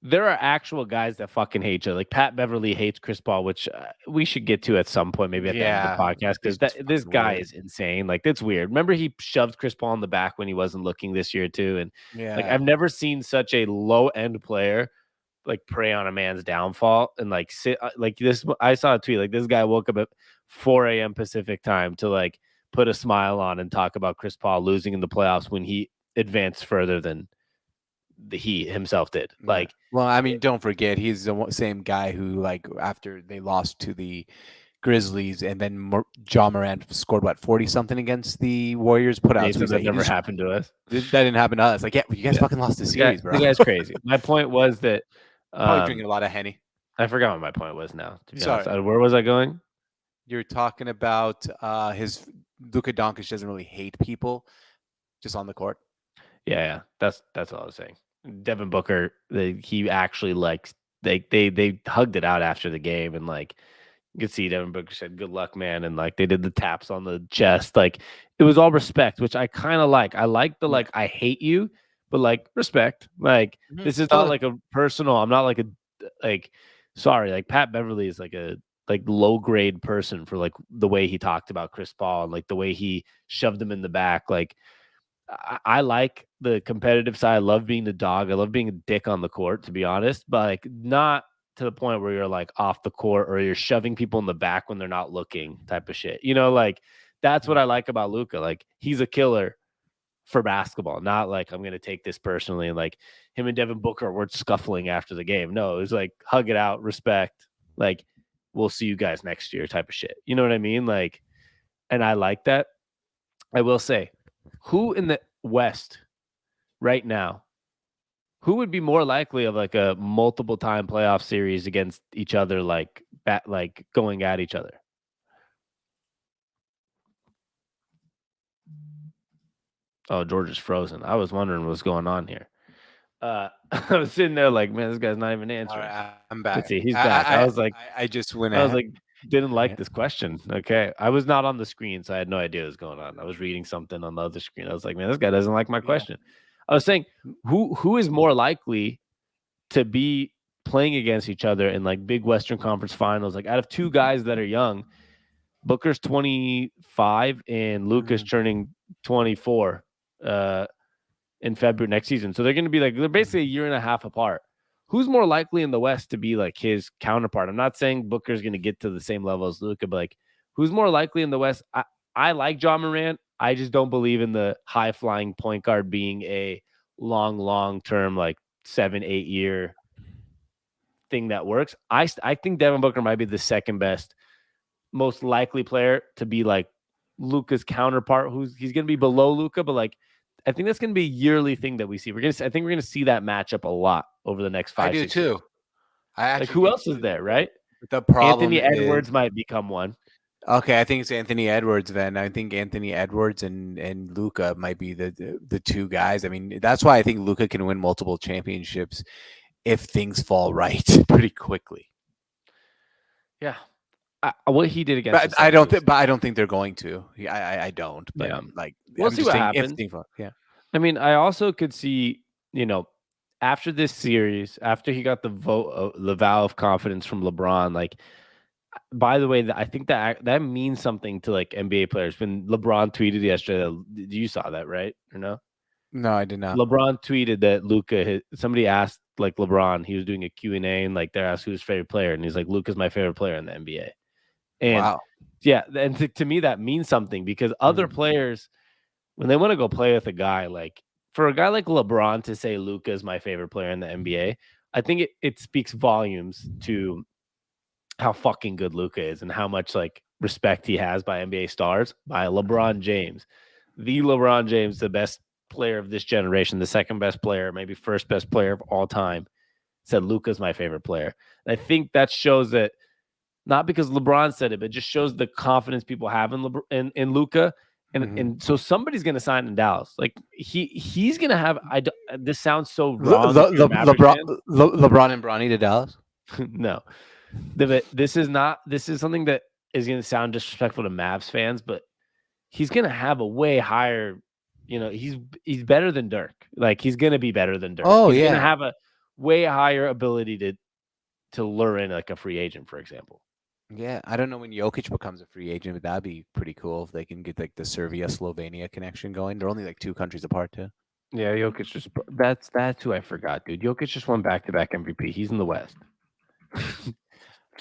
there are actual guys that fucking hate you. Like Pat Beverly hates Chris Paul, which we should get to at some point, maybe at the end of the podcast, because this guy is insane. Like, that's weird. Remember, he shoved Chris Paul in the back when he wasn't looking this year, too. And like, I've never seen such a low end player like prey on a man's downfall and like sit like this. I saw a tweet like this guy woke up at 4 a.m. Pacific time to like put a smile on and talk about Chris Paul losing in the playoffs when he advanced further than he himself did. Like, well, I mean, don't forget he's the same guy who, like, after they lost to the Grizzlies and then John Morant scored 40 something against the Warriors, put out. So that never happened to us. That didn't happen to us. Like, yeah, you guys fucking lost the series, bro. You guys crazy. My point was that probably drinking a lot of Henny. I forgot what my point was now. To be honest, where was I going? You're talking about his Luka Doncic doesn't really hate people, just on the court. Yeah, that's all I was saying. Devin Booker, he actually likes they hugged it out after the game, and like you could see Devin Booker said, "Good luck, man," and like they did the taps on the chest. Like it was all respect, which I kind of like. I like the like I hate you, but like respect. Like this is not like a personal. I'm not like sorry. Like Pat Beverly is like a low grade person for like the way he talked about Chris Paul and like the way he shoved him in the back. Like I like the competitive side. I love being the dog. I love being a dick on the court, to be honest, but like not to the point where you're like off the court or you're shoving people in the back when they're not looking type of shit. You know, like that's what I like about Luka. Like he's a killer for basketball, not like I'm going to take this personally. And like him and Devin Booker were scuffling after the game. No, it was like hug it out, respect. Like we'll see you guys next year type of shit. You know what I mean? Like, and I like that. I will say, who in the West right now, who would be more likely of like a multiple time playoff series against each other, like going at each other? Oh, George is frozen. I was wondering what's going on here. I was sitting there like, man, this guy's not even answering. Right, I'm back. Let's see, he's back. I was like, I just went. I was like, didn't like this question. Okay, I was not on the screen, so I had no idea what was going on. I was reading something on the other screen. I was like, man, this guy doesn't like my question. I was saying, who is more likely to be playing against each other in like big Western Conference finals. Like out of two guys that are young, Booker's 25 and Luka's turning 24 in February next season. So they're going to be like, they're basically a year and a half apart. Who's more likely in the West to be like his counterpart? I'm not saying Booker's going to get to the same level as Luka, but like, who's more likely in the West? I like John Morant. I just don't believe in the high flying point guard being a long term, like 7-8 year thing that works. I think Devin Booker might be the second best, most likely player to be like Luka's counterpart. He's going to be below Luka, but like, I think that's going to be a yearly thing that we see. I think we're going to see that matchup a lot over the next 5 I do 6 too. years. I actually like who else is there, right? The problem Anthony Edwards might become one. Okay, I think it's Anthony Edwards then. I think Anthony Edwards and Luka might be the two guys. I mean, that's why I think Luka can win multiple championships if things fall right pretty quickly. Yeah. What he did against But I don't think they're going to. I don't. But Yeah. like We'll I'm see just what saying happens. yeah. I mean, I also could see, after this series, after he got the vow of confidence from LeBron, like, by the way, I think that means something to like NBA players. When LeBron tweeted yesterday, you saw that, right? Or no? No, I did not. LeBron tweeted that Luka, somebody asked like LeBron, he was doing a Q&A and like they're asked who's his favorite player. And he's like, Luka's my favorite player in the NBA. And wow. yeah, and to me, that means something because other players, when they want to go play with a guy, like for a guy like LeBron to say Luka is my favorite player in the NBA, I think it speaks volumes to how fucking good Luka is and how much like respect he has by NBA stars, by LeBron James, the LeBron James, the best player of this generation, the second best player, maybe first best player of all time, said Luka's my favorite player. And I think that shows that not because LeBron said it, but just shows the confidence people have in Luka. And so somebody's going to sign in Dallas. Like he's going to have. This sounds so wrong. LeBron and Bronny to Dallas. No, this is something that is going to sound disrespectful to Mavs fans, but he's going to have a way higher. He's better than Dirk. Like he's going to be better than Dirk. Oh, he's yeah. going to have a way higher ability to lure in like a free agent, for example. Yeah, I don't know when Jokic becomes a free agent, but that'd be pretty cool if they can get like the Serbia-Slovenia connection going. They're only like 2 countries apart too. Yeah, Jokic just that's who I forgot, dude. Jokic just won back-to-back MVP. He's in the West.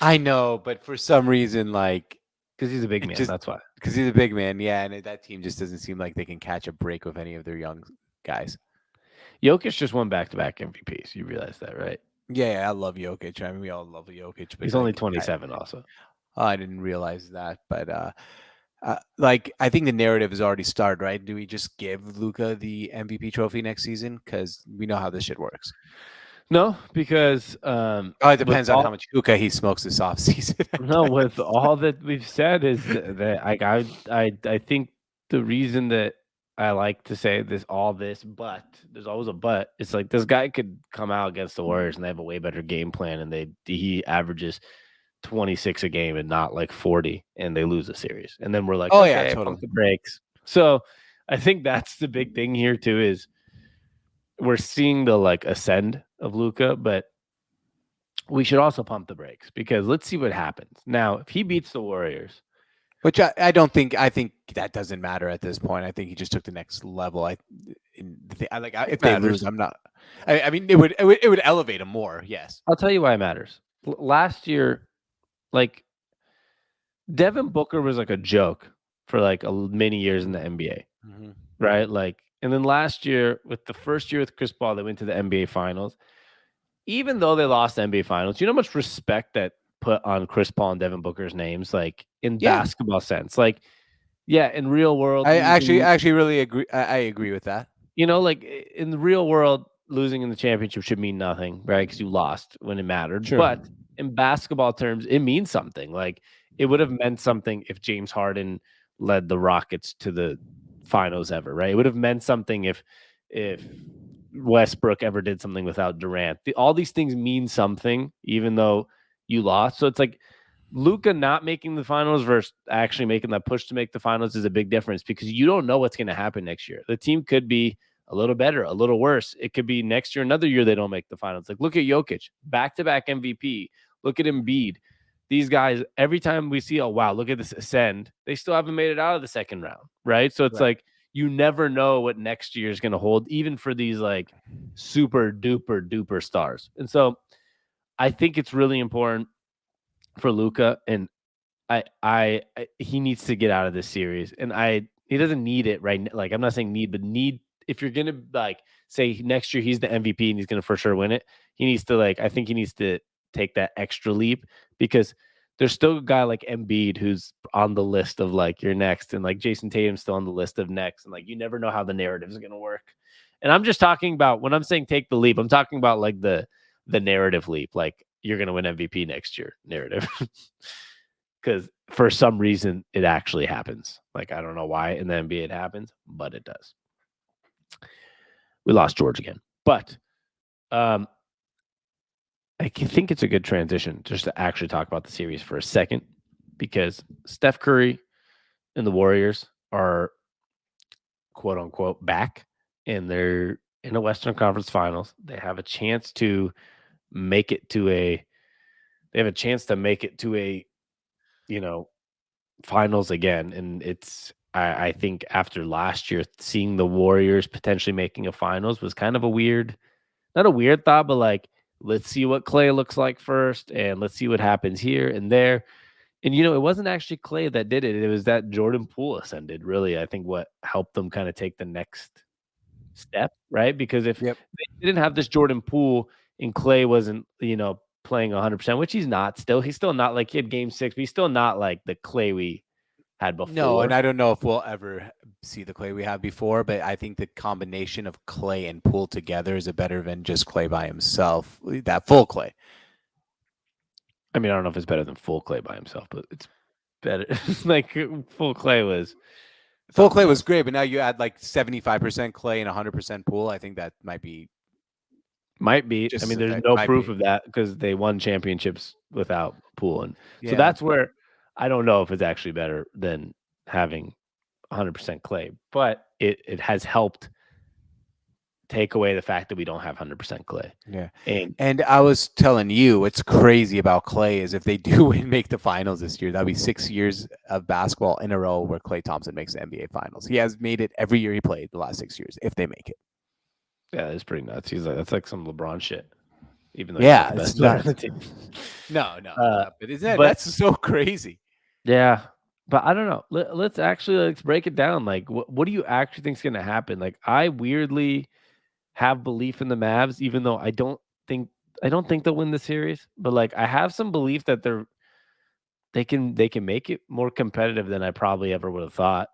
I know, but for some reason, like because he's a big man, that's why. Because he's a big man, yeah, and that team just doesn't seem like they can catch a break with any of their young guys. Jokic just won back-to-back MVPs. You realize that, right? Yeah, I love Jokic. I mean, we all love Jokic. But he's only 27 also. I didn't realize that. But like, I think the narrative has already started, right? Do we just give Luka the MVP trophy next season? Because we know how this shit works. No, because it depends on how much hookah he smokes this offseason. No, with all that we've said is that I think the reason that I like to say but there's always a but. It's like this guy could come out against the Warriors and they have a way better game plan, and he averages 26 a game and not like 40, and they lose a series, and then we're like, oh okay, yeah, totally. Pump the brakes. So I think that's the big thing here too, is we're seeing the like ascend of Luka, but we should also pump the brakes because let's see what happens. Now, if he beats the Warriors, which I don't think. I think that doesn't matter at this point. I think he just took the next level. If they lose, I'm not. I mean, it would elevate him more. Yes, I'll tell you why it matters. Last year, like Devin Booker was like a joke for like many years in the NBA, right? Like, and then last year, with the first year with Chris Paul, they went to the NBA Finals. Even though they lost the NBA Finals, you know how much respect that put on Chris Paul and Devin Booker's names, like in basketball sense. Like, yeah, in real world, I actually really agree. I agree with that. Like in the real world, losing in the championship should mean nothing, right? Because you lost when it mattered. Sure. But in basketball terms, it means something. Like it would have meant something if James Harden led the Rockets to the finals ever, right? It would have meant something if Westbrook ever did something without Durant. All these things mean something, even though you lost. So it's like Luka not making the finals versus actually making that push to make the finals is a big difference because you don't know what's going to happen next year. The team could be a little better, a little worse. It could be next year, another year they don't make the finals. Like, look at Jokic, back-to-back MVP. Look at Embiid. These guys, every time we see, oh, wow, look at this ascend, they still haven't made it out of the second round, right? So it's like you never know what next year is going to hold, even for these like super duper duper stars. And so I think it's really important for Luka, and he needs to get out of this series, and he doesn't need it right. Like, I'm not saying need, but need, if you're gonna like say next year he's the MVP and he's gonna for sure win it, he needs to I think he needs to take that extra leap, because there's still a guy like Embiid who's on the list of like you're next, and like Jason Tatum's still on the list of next, and like you never know how the narrative is gonna work. And I'm just talking about, when I'm saying take the leap, I'm talking about like the narrative leap, like you're gonna win MVP next year narrative. Because for some reason it actually happens. Like, I don't know why in the NBA it happens, but it does. We lost George again. But I think it's a good transition just to actually talk about the series for a second, because Steph Curry and the Warriors are quote unquote back, and they're in a Western Conference Finals. They have a chance to make it to a finals again. And I think after last year, seeing the Warriors potentially making a finals was kind of not a weird thought, but like, let's see what Clay looks like first, and let's see what happens here and there. And it wasn't actually Clay that did it. It was that Jordan Poole ascended, really, I think, what helped them kind of take the next step, right? Because if they didn't have this Jordan Poole and Clay wasn't, playing 100%, which he's still not like, he had game 6, but he's still not like the Clay we had before. No, and I don't know if we'll ever see the Clay we had before, but I think the combination of Clay and Poole together is better than just Clay by himself. That full Clay. I mean, I don't know if it's better than full Clay by himself, but it's better. Like, full Clay was great, but now you add like 75% Clay and 100% Poole. I think that might be. I mean, there's no proof of that, because they won championships without Poole, and so that's where I don't know if it's actually better than having 100% Clay, but it has helped take away the fact that we don't have 100% Clay. Yeah. And I was telling you, what's crazy about Clay is if they do make the finals this year, that'll be 6 years of basketball in a row where Clay Thompson makes the NBA finals. He has made it every year he played the last 6 years, if they make it. Yeah, it's pretty nuts. He's like, that's like some LeBron shit. Even though it's not. No. That's so crazy. Yeah, but I don't know. Let's break it down. Like, what do you actually think is going to happen? Like, I weirdly have belief in the Mavs, even though I don't think they'll win the series. But like, I have some belief that they can make it more competitive than I probably ever would have thought.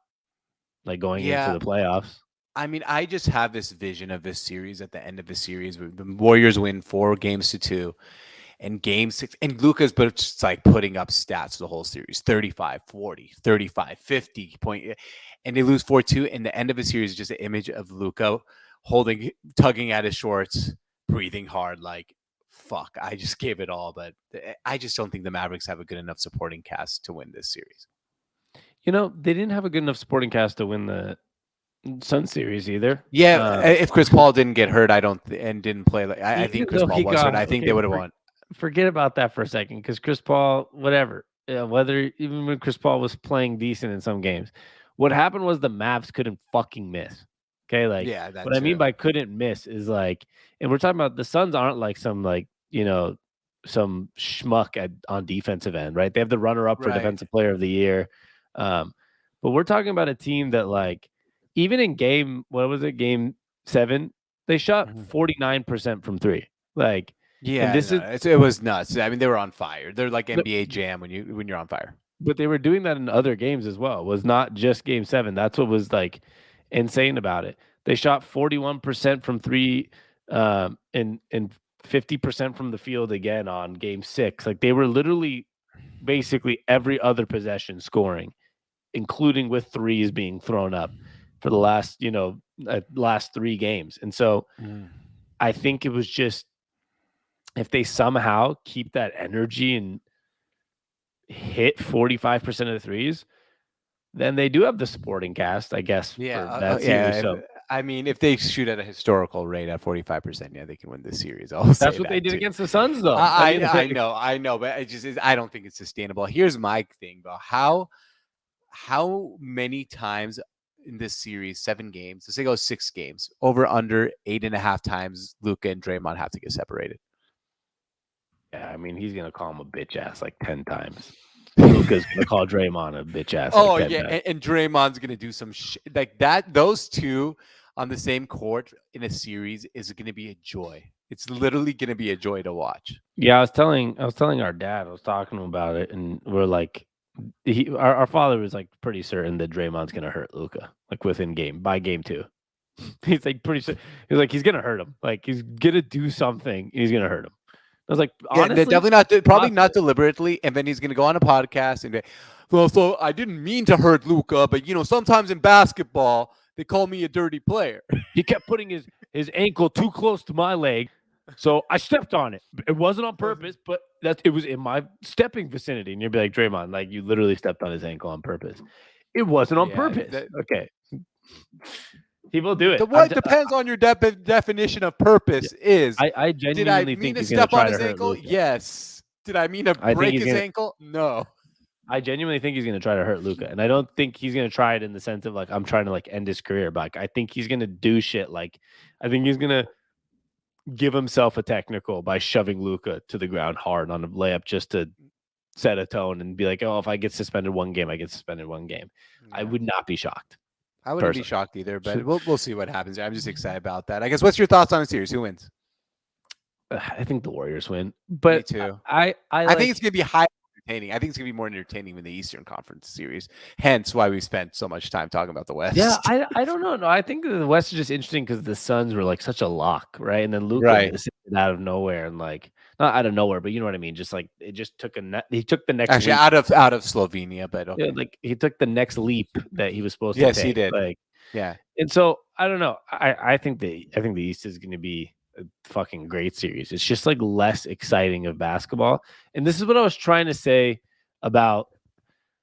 Like, going into the playoffs. I mean, I just have this vision of this series at the end of the series where the Warriors win 4-2, and game 6, and Luka's but just like putting up stats the whole series, 35, 40, 35, 50 point, and they lose 4-2. And the end of the series is just an image of Luka tugging at his shorts, breathing hard, like, fuck, I just gave it all. But I just don't think the Mavericks have a good enough supporting cast to win this series. They didn't have a good enough supporting cast to win the Sun series either. Yeah, if Chris Paul didn't get hurt, and didn't play. I think Chris Paul was hurt. I think they would have won. Forget about that for a second, because Chris Paul, whatever, even when Chris Paul was playing decent in some games, what happened was the Mavs couldn't fucking miss. Okay, like, what I mean by couldn't miss is like, and we're talking about the Suns aren't like some some schmuck on defensive end, right? They have the runner-up for Defensive Player of the Year, but we're talking about a team that, like, even in game 7, they shot 49% from 3. Like, it was nuts. I mean, they were on fire. They're like NBA Jam when you're on fire. But they were doing that in other games as well. It was not just game 7. That's what was like insane about it. They shot 41% from 3, and 50% from the field again on game 6. Like, they were literally basically every other possession scoring, including with threes being thrown up for the last 3 games. And so I think it was just, if they somehow keep that energy and hit 45% of the threes, then they do have the supporting cast, I guess. Yeah, I mean, if they shoot at a historical rate at 45%, yeah, they can win this series. I'll say That's what they that did too. against the Suns, though. I know, but I don't think it's sustainable. Here's my thing, bro. How many times in this series, 7 games, let's say go 6 games, over under 8.5 times Luka and Draymond have to get separated? Yeah, I mean, he's gonna call him a bitch ass like 10 times. Luka's gonna call Draymond a bitch ass. Oh like 10 yeah, times. and Draymond's gonna do some shit like that. Those two on the same court in a series is gonna be a joy. It's literally gonna be a joy to watch. Yeah, I was telling our dad. I was talking to him about it, and we're like, our father was like pretty certain that Draymond's gonna hurt Luka like within by game 2. He's like pretty sure. He's like he's gonna hurt him. Like he's gonna do something. And he's gonna hurt him. I was like, Yeah, honestly, definitely not. Probably not deliberately. And then he's gonna go on a podcast and be, well, so I didn't mean to hurt Luka, but sometimes in basketball they call me a dirty player. He kept putting his ankle too close to my leg, so I stepped on it. It wasn't on purpose, but it was in my stepping vicinity. And you'd be like, Draymond, like you literally stepped on his ankle on purpose. It wasn't on purpose. Okay. People do it. What depends on your definition of purpose is. I genuinely think he's going to try to hurt Luka. Yes. Did I mean to break his ankle? No. I genuinely think he's going to try to hurt Luka, and I don't think he's going to try it in the sense of like I'm trying to like end his career. But like, I think he's going to do shit like I think he's going to give himself a technical by shoving Luka to the ground hard on a layup just to set a tone and be like, oh, if I get suspended one game, I get suspended one game. Yeah. I would not be shocked. I wouldn't be shocked either, but we'll see what happens. I'm just excited about that. I guess what's your thoughts on the series? Who wins? I think the Warriors win. But me too. I think it's gonna be high entertaining. I think it's gonna be more entertaining than the Eastern Conference series. Hence why we spent so much time talking about the West. Yeah, I don't know. No, I think the West is just interesting because the Suns were like such a lock, right? And then Luka just out of nowhere and like not out of nowhere, but you know what I mean. Just like it just took he took the next actually leap. out of Slovenia, but okay. Yeah, like he took the next leap that he was supposed to. Yes, take. He did. Like yeah, and so I don't know. I think the East is going to be a fucking great series. It's just like less exciting of basketball, and this is what I was trying to say about.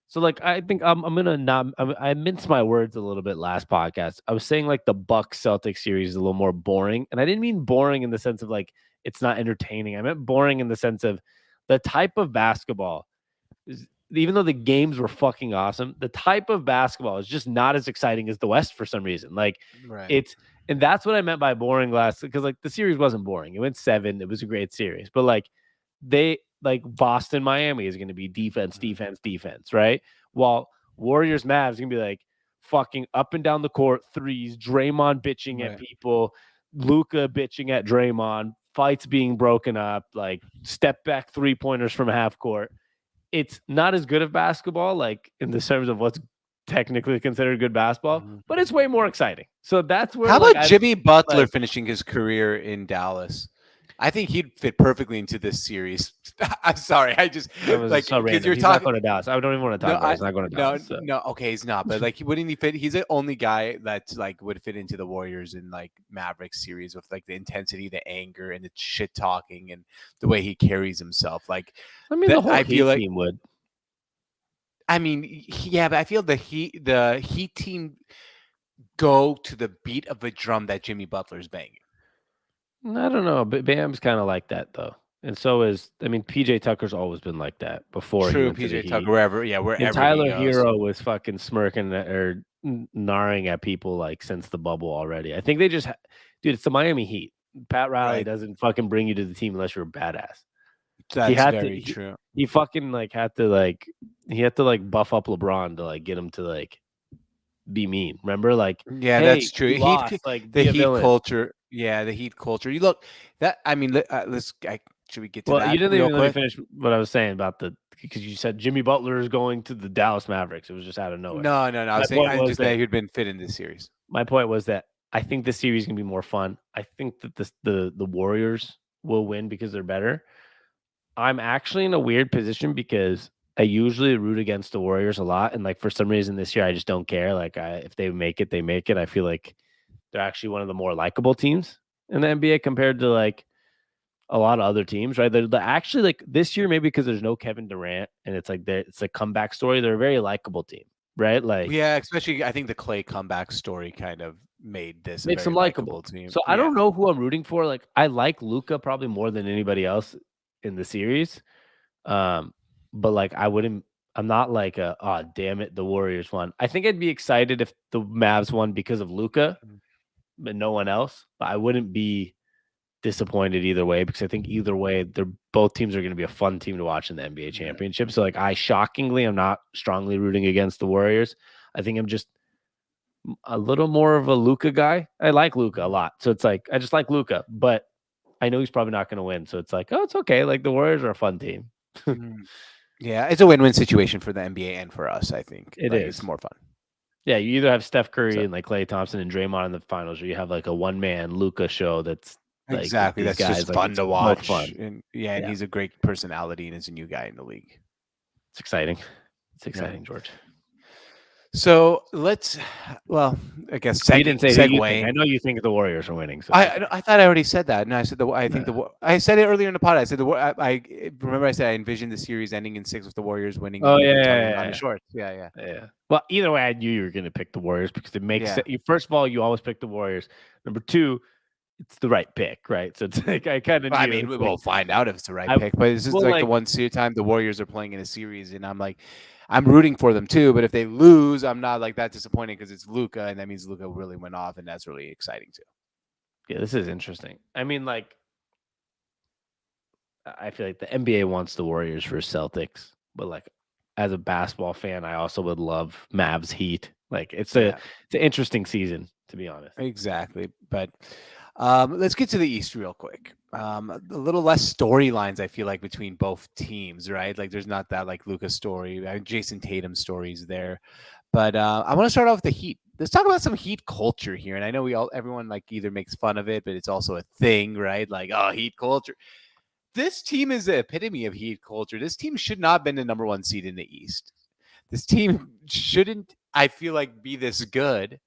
So like I think I'm gonna not I minced my words a little bit last podcast. I was saying like the Bucks Celtics series is a little more boring, and I didn't mean boring in the sense of like it's not entertaining. I meant boring in the sense of the type of basketball is, even though the games were fucking awesome, the type of basketball is just not as exciting as the West for some reason. Like and that's what I meant by boring last, because like the series wasn't boring. It went 7. It was a great series, but like Boston, Miami is going to be defense, right? While Warriors, Mavs is going to be like fucking up and down the court threes, Draymond bitching at people, Luka bitching at Draymond, fights being broken up, like step back 3-pointers from half court. It's not as good of basketball, like in the terms of what's technically considered good basketball, but it's way more exciting. So that's where. How about Jimmy Butler finishing his career in Dallas? I think he'd fit perfectly into this series. I'm sorry, I just like because you're talking. Not going to Dallas. I don't even want to talk about. He's not going to Dallas. No, okay, he's not. But like, wouldn't he fit? He's the only guy that's like would fit into the Warriors and like Mavericks series with like the intensity, the anger, and the shit talking, and the way he carries himself. Like, I mean, the whole Heat team would. I mean, yeah, but I feel the Heat team go to the beat of a drum that Jimmy Butler's banging. I don't know, but Bam's kind of like that though, and so is PJ Tucker's always been like that before. True, PJ Tucker wherever. And Tyler Hero was fucking smirking or gnarring at people like since the bubble already. I think they just, dude, it's the Miami Heat. Pat Riley doesn't fucking bring you to the team unless you're a badass. That's very true. He fucking had to buff up LeBron to like get him to like be mean. Remember, like that's true. The Heat villain. culture. Yeah, the Heat culture. You look that. I mean, should we get to that? Well, you didn't even let me finish what I was saying about because you said Jimmy Butler is going to the Dallas Mavericks. It was just out of nowhere. No. I was saying just that he'd been fit in this series. My point was that I think this series is gonna be more fun. I think that the Warriors will win because they're better. I'm actually in a weird position because I usually root against the Warriors a lot, and like for some reason this year I just don't care. Like if they make it, they make it. I feel like they're actually one of the more likable teams in the NBA compared to like a lot of other teams, right? They're actually like this year, maybe because there's no Kevin Durant and it's a comeback story. They're a very likable team, right? Like especially I think the Clay comeback story kind of made this a makes very them likable likable. team. So I don't know who I'm rooting for. Like I like Luca probably more than anybody else in the series. But like I'm not like oh damn it, the Warriors won. I think I'd be excited if the Mavs won because of Luca, but no one else. But I wouldn't be disappointed either way because I think either way, both teams are going to be a fun team to watch in the NBA championship. So like I'm not strongly rooting against the Warriors. I think I'm just a little more of a Luca guy. I like Luca a lot. So it's like I just like Luca, but I know he's probably not going to win. So it's like, oh, it's okay. Like the Warriors are a fun team. Yeah, it's a win-win situation for the NBA and for us, I think. It like, is. It's more fun. Yeah, you either have Steph Curry and like Klay Thompson and Draymond in the finals, or you have like a one-man Luca show that's like Exactly. these That's guys. just Like fun it's to both watch. fun. And and he's a great personality and is a new guy in the league. It's exciting. It's exciting, George. So I guess You didn't say who you think. I segueing. know you think the Warriors are winning. So I thought I already said that. No, I said I said it earlier in the pod. I said I remember I said I envisioned the series ending in 6 with the Warriors winning. Oh, and yeah, turning yeah, on the yeah. shorts. Yeah. Yeah. Well, either way, I knew you were going to pick the Warriors because it makes sense. First of all, you always pick the Warriors. Number two, it's the right pick, right? So it's like I kind of knew. I mean, we'll find out if it's the right pick. But this is well, like the one time the Warriors are playing in a series, and I'm rooting for them too. But if they lose, I'm not like that disappointed because it's Luca, and that means Luca really went off, and that's really exciting too. Yeah, this is interesting. I mean, like, I feel like the NBA wants the Warriors for Celtics, but like, as a basketball fan, I also would love Mavs Heat. Like, it's an interesting season, to be honest. Exactly. But let's get to the East real quick. A little less storylines, I feel like, between both teams, right? Like, there's not that like Luka story, Jason Tatum stories there. But I want to start off with the Heat. Let's talk about some Heat culture here. And I know everyone like either makes fun of it, but it's also a thing, right? Like, oh, Heat culture. This team is the epitome of Heat culture. This team should not have been the number 1 seed in the East. This team shouldn't, I feel like, be this good.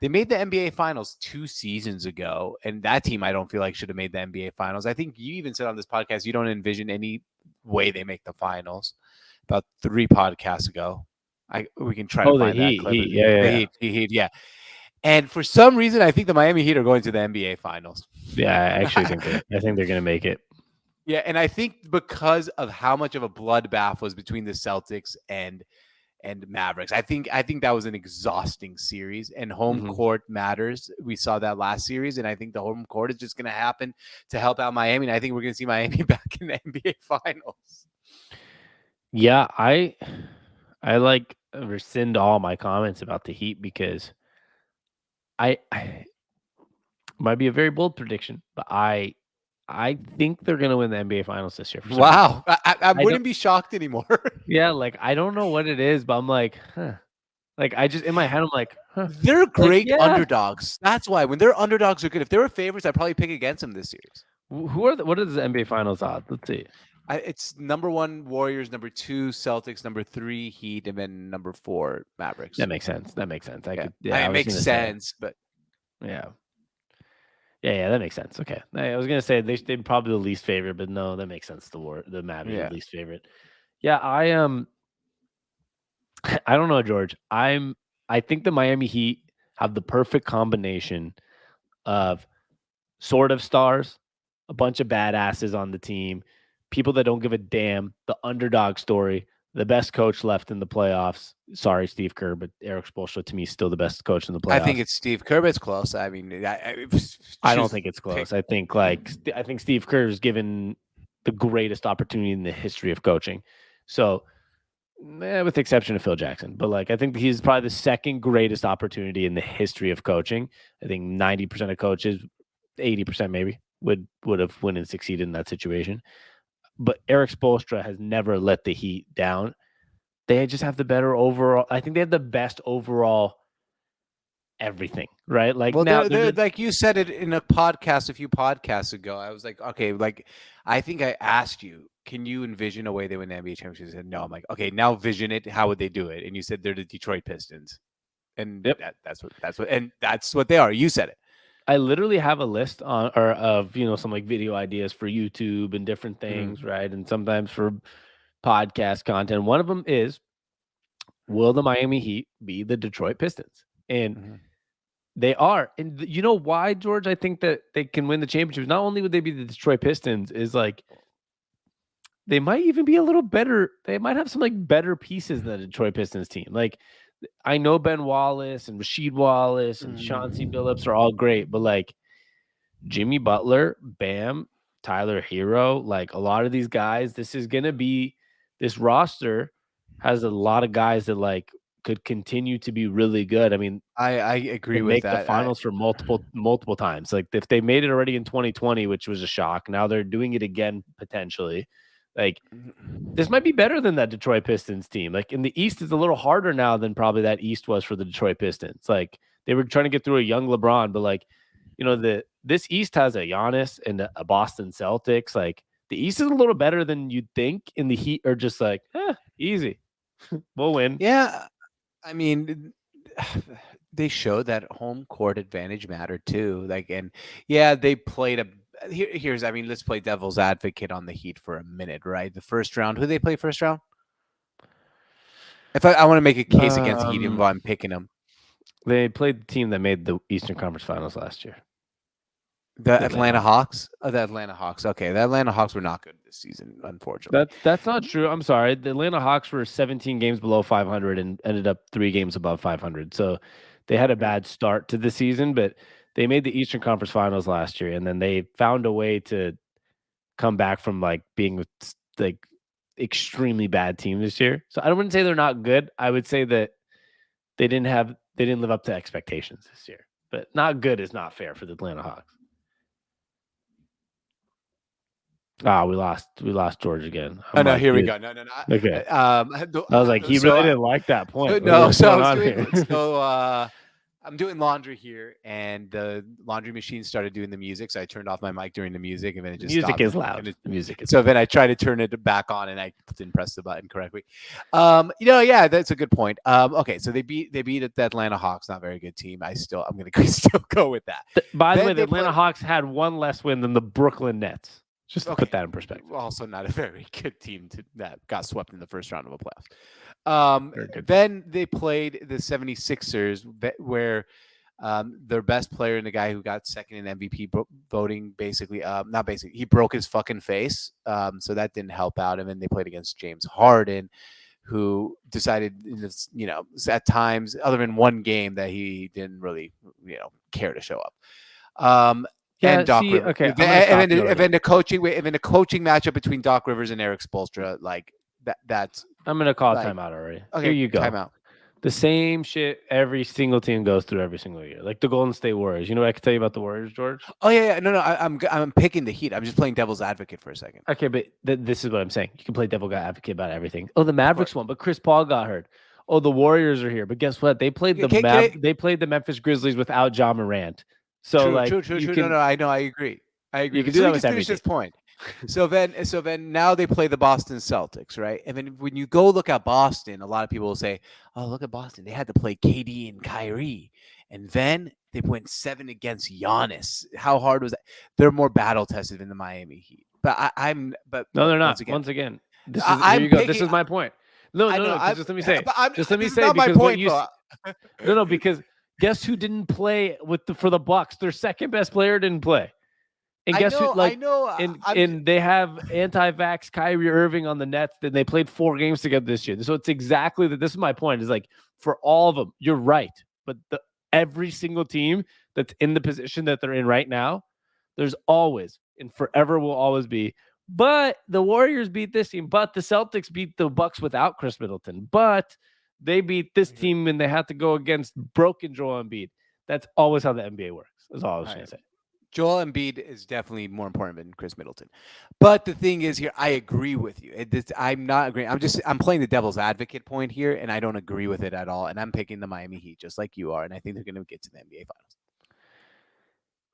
They made the NBA Finals 2 seasons ago, and that team I don't feel like should have made the NBA Finals. I think you even said on this podcast you don't envision any way they make the Finals. About 3 podcasts ago, we can try to find that clip. Heat, yeah. And for some reason, I think the Miami Heat are going to the NBA Finals. Yeah, I actually think they're going to make it. Yeah, and I think because of how much of a bloodbath was between the Celtics and Mavericks. I think that was an exhausting series, and home court matters. We saw that last series, and I think the home court is just going to happen to help out Miami, and I think we're going to see Miami back in the NBA Finals. Yeah, I like rescind all my comments about the Heat because I might be a very bold prediction, but I think they're going to win the NBA Finals this year. Wow. I wouldn't be shocked anymore. Yeah, like, I don't know what it is, but I'm like, huh. Like, I just, in my head, I'm like, huh. They're great underdogs. That's why. When their underdogs are good, if they were favorites, I'd probably pick against them this series. What are the NBA Finals odds? Let's see. It's number 1 Warriors, number 2 Celtics, number 3 Heat, and then number 4 Mavericks. That makes sense. It makes sense, but yeah. Yeah, that makes sense. Okay, I was gonna say they'd probably the least favorite, but no, that makes sense. The Mavs are the least favorite. Yeah, I don't know, George. I think the Miami Heat have the perfect combination of sort of stars, a bunch of badasses on the team, people that don't give a damn, the underdog story, the best coach left in the playoffs. Sorry, Steve Kerr, but Eric Spoelstra to me is still the best coach in the playoffs. I think it's Steve Kerr. It's close. I mean, I don't think it's close. I think Steve Kerr is given the greatest opportunity in the history of coaching. So, with the exception of Phil Jackson, but like I think he's probably the second greatest opportunity in the history of coaching. I think 90% of coaches, 80% maybe, would have won and succeeded in that situation. But Eric Spoelstra has never let the Heat down. They just have the better overall. I think they have the best overall everything, right? Like, well, now, like you said it in a podcast a few podcasts ago. I was like, okay, like I think I asked you, can you envision a way they win the NBA championship? You said no. I'm like, okay, now vision it. How would they do it? And you said they're the Detroit Pistons, and that's what they are. You said it. I literally have a list of some like video ideas for YouTube and different things, right? And sometimes for podcast content. One of them is, will the Miami Heat be the Detroit Pistons? And They are. And you know why, George? I think that they can win the championships. Not only would they be the Detroit Pistons, is like they might even be a little better. They might have some like better pieces than the Detroit Pistons team. Like I know Ben Wallace and Rasheed Wallace and Chauncey Billups are all great, but like Jimmy Butler, Bam, Tyler Hero, like a lot of these guys, this roster has a lot of guys that like could continue to be really good. I mean, I agree and with make the that. finals for multiple times. Like if they made it already in 2020, which was a shock, now they're doing it again potentially. Like this might be better than that Detroit Pistons team. Like in the East, it's a little harder now than probably that East was for the Detroit Pistons. Like they were trying to get through a young LeBron, but like this East has a Giannis and a Boston Celtics. Like the East is a little better than you'd think, and the Heat are just like easy. We'll win. Yeah, I mean, they showed that home court advantage mattered too. Like, and yeah, they played here's, I mean, let's play devil's advocate on the Heat for a minute, right? The first round, who they play first round? If I want to make a case against the Heat, even though I'm picking them. They played the team that made the Eastern Conference Finals last year. The Atlanta Hawks? Oh, the Atlanta Hawks. Okay, the Atlanta Hawks were not good this season, unfortunately. That's not true. I'm sorry. The Atlanta Hawks were 17 games below 500 and ended up 3 games above 500. So they had a bad start to the season, but they made the Eastern Conference Finals last year, and then they found a way to come back from like being like extremely bad team this year. So I wouldn't say they're not good. I would say that they didn't live up to expectations this year. But not good is not fair for the Atlanta Hawks. We lost George again. Oh no, here we go. No. Okay. I was like, he really didn't like that point. I'm doing laundry here, and the laundry machine started doing the music, so I turned off my mic during the music, and then it just music stopped. Is loud. Music is so then I tried to turn it back on, and I didn't press the button correctly. Yeah, that's a good point. Okay, so they beat the Atlanta Hawks, not a very good team. I'm gonna still go with that. By the way, the Atlanta Hawks had one less win than the Brooklyn Nets. Just to put that in perspective. Also not a very good team that got swept in the first round of a playoffs. Then they played the 76ers, where their best player and the guy who got second in MVP voting, he broke his fucking face. So that didn't help out. And then they played against James Harden, who decided, at times, other than one game, that he didn't really, care to show up. And Doc Rivers. Okay, and then the coaching matchup between Doc Rivers and Eric Spoelstra, like that's. I'm gonna call timeout already. Okay, here you go. Timeout. The same shit every single team goes through every single year, like the Golden State Warriors. You know what I can tell you about the Warriors, George? Oh yeah. No. I'm picking the Heat. I'm just playing devil's advocate for a second. Okay, but this is what I'm saying. You can play devil's advocate about everything. Oh, the Mavericks won, but Chris Paul got hurt. Oh, the Warriors are here, but guess what? They played they played the Memphis Grizzlies without Ja Morant. So true. No, I know. I agree. You can do that with finish this point. So then now they play the Boston Celtics, right? And then when you go look at Boston, a lot of people will say, "Oh, look at Boston. They had to play KD and Kyrie." And then they went 7 against Giannis. How hard was that? They're more battle tested than the Miami Heat. But no, they're not. Once again, this is here you go. This is my point. No. Just let me say. Just let me say because what you no, because guess who didn't play for the Bucks? Their second best player didn't play. And guess who? Like, and they have anti-vax Kyrie Irving on the Nets. Then they played 4 games together this year. So it's exactly that. This is my point. Is like for all of them, you're right. But every single team that's in the position that they're in right now, there's always and forever will always be. But the Warriors beat this team. But the Celtics beat the Bucks without Chris Middleton. But they beat this team and they had to go against broken Joel Embiid. That's always how the NBA works. That's all I was trying to say. Joel Embiid is definitely more important than Chris Middleton. But the thing is here, I agree with you. I'm not agreeing. I'm playing the devil's advocate point here, and I don't agree with it at all. And I'm picking the Miami Heat just like you are, and I think they're going to get to the NBA Finals.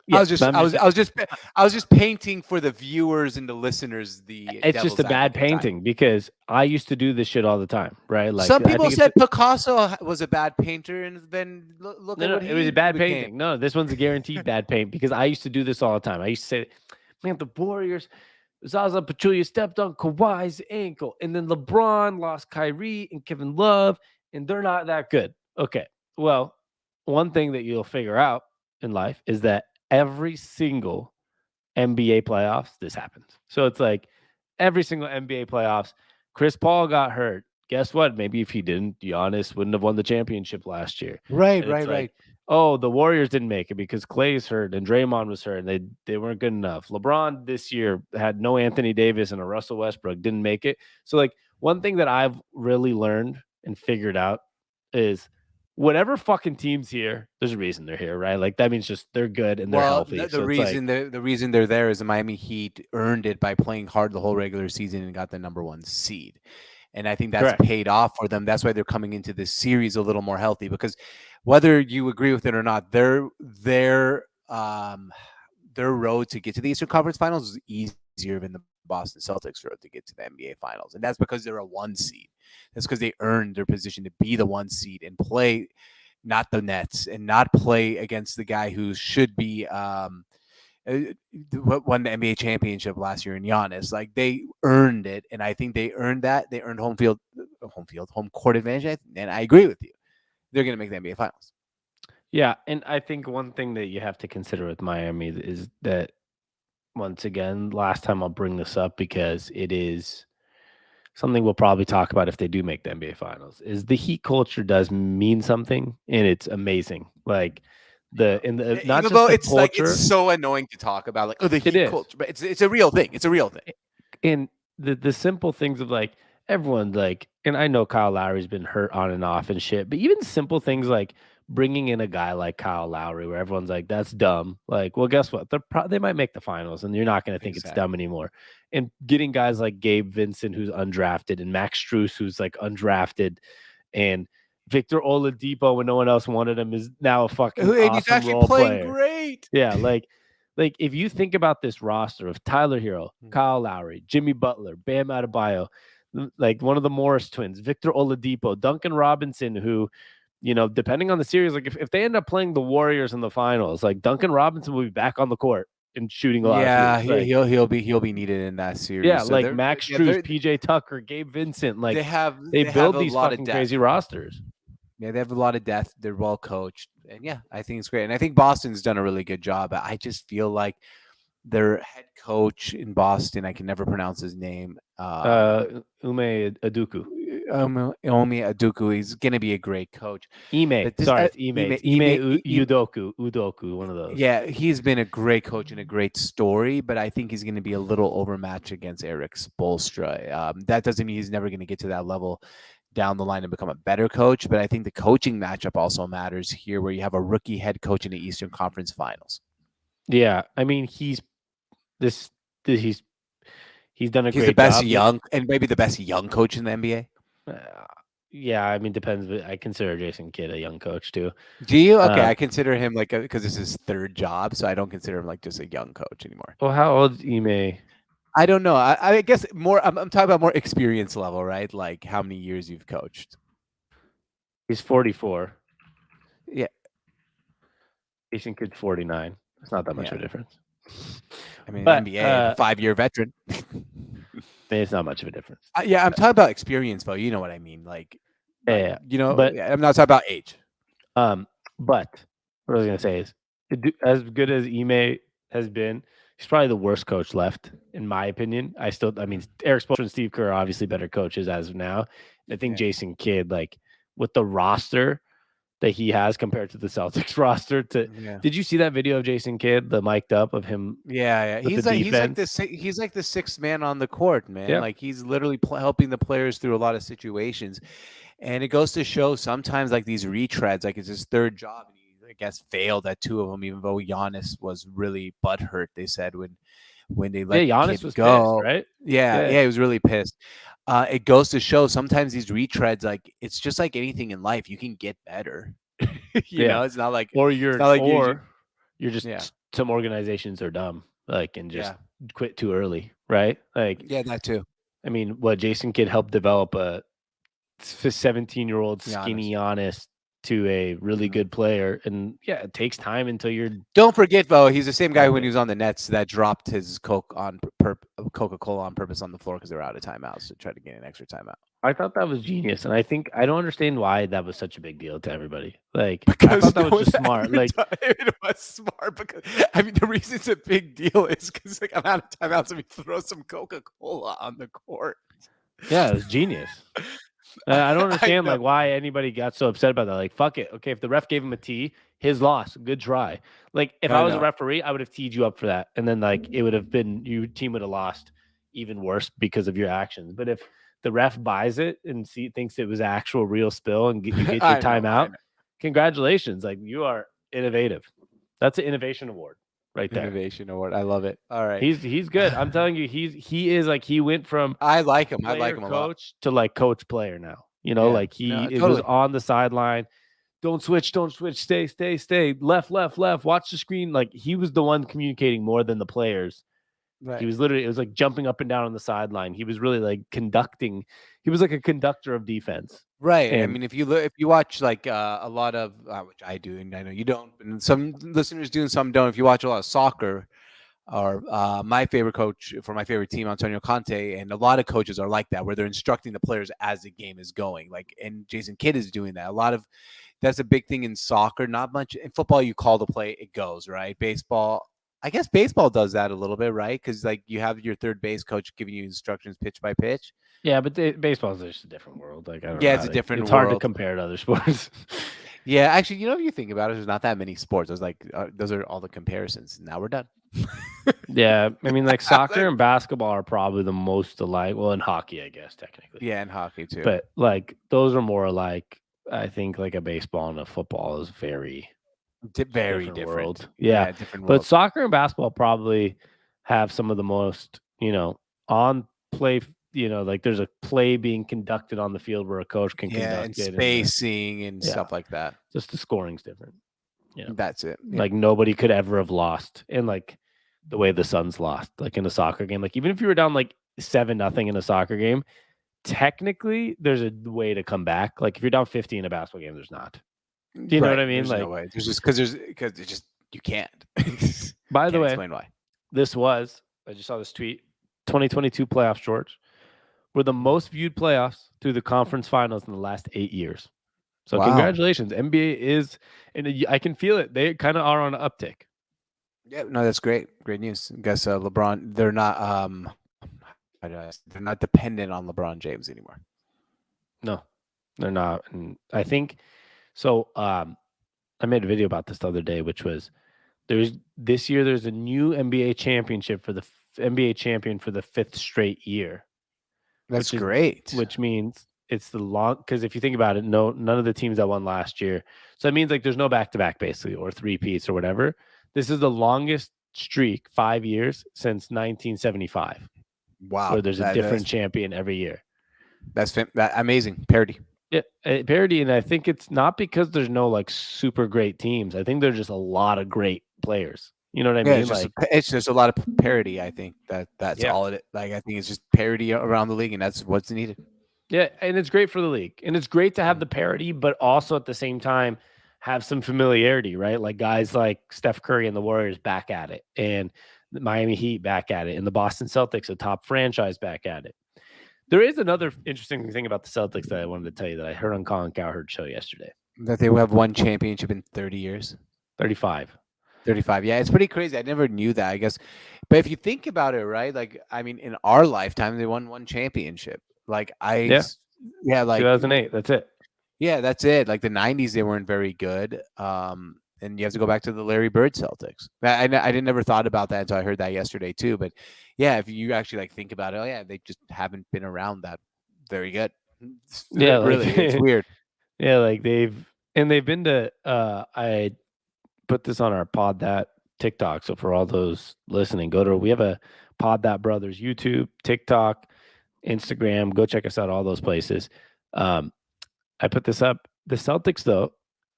Yeah, I was just painting for the viewers and the listeners. It's just a bad painting because I used to do this shit all the time, right? Like some people said Picasso was a bad painter, and then look at what it was a bad painting. No, this one's a guaranteed bad paint because I used to do this all the time. I used to say, man, the Warriors, Zaza Pachulia stepped on Kawhi's ankle, and then LeBron lost Kyrie and Kevin Love, and they're not that good. Okay, well. one thing that you'll figure out in life is that every single NBA playoffs, this happens. So it's like every single NBA playoffs, Chris Paul got hurt. Guess what? Maybe if he didn't, Giannis wouldn't have won the championship last year. Right, And it's right, like, right. oh, the Warriors didn't make it because Clay's hurt and Draymond was hurt and they weren't good enough. LeBron this year had no Anthony Davis and a Russell Westbrook, didn't make it. So like one thing that I've really learned and figured out is whatever fucking team's here, there's a reason they're here, right? Like that means just they're good and they're Well, healthy. the So it's like, reason they're there is the Miami Heat earned it by playing hard the whole regular season and got the number 1 seed. And I think that's correct. paid off for them. That's why they're coming into this series a little more healthy, because whether you agree with it or not, their road to get to the Eastern Conference Finals is easier than the Boston Celtics road to get to the NBA Finals. And that's because they're a 1 seed. That's because they earned their position to be the 1 seed and play not the Nets and not play against the guy who should be won the NBA championship last year in Giannis. Like they earned it, and I think they earned that. They earned home court advantage, and I agree with you. They're going to make the NBA Finals. Yeah, and I think one thing that you have to consider with Miami is that once again, last time I'll bring this up because it is something we'll probably talk about if they do make the NBA Finals. Is the Heat culture does mean something, and it's amazing. Like not Even just though the it's culture. like it's so annoying to talk about, like the It Heat is. culture, but it's a real thing. It's a real thing. And the simple things of like everyone like, and I know Kyle Lowry's been hurt on and off and shit, but even simple things like bringing in a guy like Kyle Lowry, where everyone's like, "That's dumb." Like, well, guess what? They might make the finals, and you're not going to think it's dumb anymore. And getting guys like Gabe Vincent, who's undrafted, and Max Strus, who's like undrafted, and Victor Oladipo, when no one else wanted him, is now a fucking And he's awesome actually role playing player. great. Yeah, like if you think about this roster of Tyler Hero, Kyle Lowry, Jimmy Butler, Bam Adebayo, like one of the Morris twins, Victor Oladipo, Duncan Robinson, who, you know, depending on the series, like if they end up playing the Warriors in the finals, like Duncan Robinson will be back on the court and shooting a lot of threes. Like, he'll be needed in that series. yeah, So like Max Strus, PJ Tucker, Gabe Vincent, like they build these fucking crazy rosters. Yeah, they have a lot of depth. They're well coached, and yeah, I think it's great. And I think Boston's done a really good job. I just feel like their head coach in Boston, I can never pronounce his name. Ume Aduku. Omi Aduku. He's going to be a great coach. Ime. It's Ime Udoku, one of those. Yeah, he's been a great coach and a great story, but I think he's going to be a little overmatched against Eric Spoelstra. That doesn't mean he's never going to get to that level down the line and become a better coach, but I think the coaching matchup also matters here, where you have a rookie head coach in the Eastern Conference Finals. Yeah, I mean he's done a He's great job. He's the best young and maybe the best young coach in the NBA. Yeah, I mean depends. But I consider Jason Kidd a young coach too. Do you? Okay, I consider him like because it's his 3rd job, so I don't consider him like just a young coach anymore. Well, how old is Ime? I don't know. I guess more. I'm talking about more experience level, right? Like how many years you've coached. He's 44. Yeah. Jason Kidd's 49. It's not that much of a difference. I mean, but, NBA 5-year veteran. It's not much of a difference. Yeah, I'm talking about experience, though. You know what I mean? Like, you know, but I'm not talking about age. But what I was gonna say is, as good as Ime has been, he's probably the worst coach left, in my opinion. I mean, Eric Spoelstra and Steve Kerr are obviously better coaches as of now. I think Jason Kidd, like with the roster that he has compared to the Celtics roster, did you see that video of Jason Kidd, the mic'd up of him? Yeah. He's like the 6th man on the court, man. Yep. Like he's literally helping the players through a lot of situations. And it goes to show sometimes like these retreads, like it's his 3rd job. And he, I guess, failed at 2 of them, even though Giannis was really butthurt, they said, when they let Giannis was go. Pissed, right? Yeah, he was really pissed. It goes to show sometimes these retreads, like it's just like anything in life, you can get better. you know, it's not like you're just some organizations are dumb, like, and just quit too early, right? Like, that too. I mean, what Jason Kidd helped develop a 17-year-old skinny Giannis to a really good player, and it takes time until you're. Don't forget, though, he's the same guy when he was on the Nets that dropped his Coca-Cola on purpose on the floor because they were out of timeouts to try to get an extra timeout. I thought that was genius, and I don't understand why that was such a big deal to everybody. Like, I Because thought that no was just one's smart. ever Like, done it. It was smart because the reason it's a big deal is because like amount of timeouts, we throw some Coca-Cola on the court. yeah, it was genius. I don't I understand know. like why anybody got so upset about that. Like, fuck it. Okay, if the ref gave him a tee, his loss. Good try. Like, if I I was a know. referee, I would have teed you up for that, and then like it would have been your team would have lost even worse because of your actions. But if the ref buys it and thinks it was actual real spill and you get your I know. I timeout, know. congratulations. Like you are innovative. That's an innovation award right there. Innovation award. I love it. All right. He's good. I'm telling you, he is like he went from I like him. I player like him a lot. coach to like coach player now. You know, Yeah. like No, it was totally. on the sideline. Don't switch, stay. Left. Watch the screen. Like he was the one communicating more than the players. Right. He was literally it was like jumping up and down on the sideline. He was really like conducting. He was like a conductor of defense. Right. I And mean, if you watch like a lot of which I do, and I know you don't, and some listeners do and some don't. If you watch a lot of soccer, or my favorite coach for my favorite team, Antonio Conte, and a lot of coaches are like that, where they're instructing the players as the game is going. Like, and Jason Kidd is doing that. A lot of that's a big thing in soccer. Not much in football. You call the play, it goes right. Baseball. I guess baseball does that a little bit, right? Because like you have your third base coach giving you instructions pitch by pitch. yeah, but baseball is just a different world. Like I don't know. Yeah, it's a different it's hard to world. compare to other sports. Yeah, actually, if you think about it, there's not that many sports. I was like, those are all the comparisons. Now we're done. Yeah, I mean, like soccer and basketball are probably the most alike. Well, in hockey, I guess technically. Yeah, and hockey too. But like those are more like I think like a baseball and a football is very Very different different. world. Yeah, different but world. soccer and basketball probably have some of the most on play. Like there's a play being conducted on the field where a coach can Yeah, and conduct it. spacing and Yeah. stuff like that. Just the scoring's different. Yeah, That's it. Yeah. like nobody could ever have lost, and like the way the Suns lost, like in a soccer game. Like even if you were down like 7-0 in a soccer game, technically there's a way to come back. Like if you're down 50 in a basketball game, there's not. Do you know what I mean? There's Like no way. There's just because it's just you can't. by the Can't way, explain why. I just saw this tweet. 2022 playoffs, George, were the most viewed playoffs through the conference finals in the last 8 years. So Wow. congratulations. NBA is, and I can feel it. They kind of are on an uptick. Yeah, no, that's great. Great news. I guess LeBron, they're not dependent on LeBron James anymore. No, they're not. And I think so. I made a video about this the other day, which was this year there's a new NBA championship for the NBA champion for the 5th straight year. That's which is- great. Which means it's the long because if you think about it, none of the teams that won last year. So that means like there's no back-to-back basically or three-peats or whatever. This is the longest streak, 5 years since 1975, Wow. where there's a different champion every year. That's amazing. Parody. Yeah, parity, and I think it's not because there's no like super great teams. I think there's just a lot of great players. You know what I mean? It's just a lot of parity. I think that's all it. Like I think it's just parity around the league, and that's what's needed. Yeah, and it's great for the league, and it's great to have the parity, but also at the same time have some familiarity, right? Like guys like Steph Curry and the Warriors back at it, and the Miami Heat back at it, and the Boston Celtics, a top franchise, back at it. There is another interesting thing about the Celtics that I wanted to tell you that I heard on Colin Cowherd's show yesterday. That they will have one championship in 30 years. 35. 35. Yeah, it's pretty crazy. I never knew that, I guess. But if you think about it, right? Like, I mean, in our lifetime, they won one championship. Like, like 2008. That's it. Yeah, that's it. Like the 90s, they weren't very good. And you have to go back to the Larry Bird Celtics. I didn't never thought about that until I heard that yesterday too. But yeah, if you actually like think about it, oh yeah, they just haven't been around that very good. Yeah, really, it's weird. Yeah, like they've been to. I put this on our Pod That TikTok. So for all those listening, we have a Pod That Brothers YouTube, TikTok, Instagram. Go check us out, all those places. I put this up. The Celtics, though,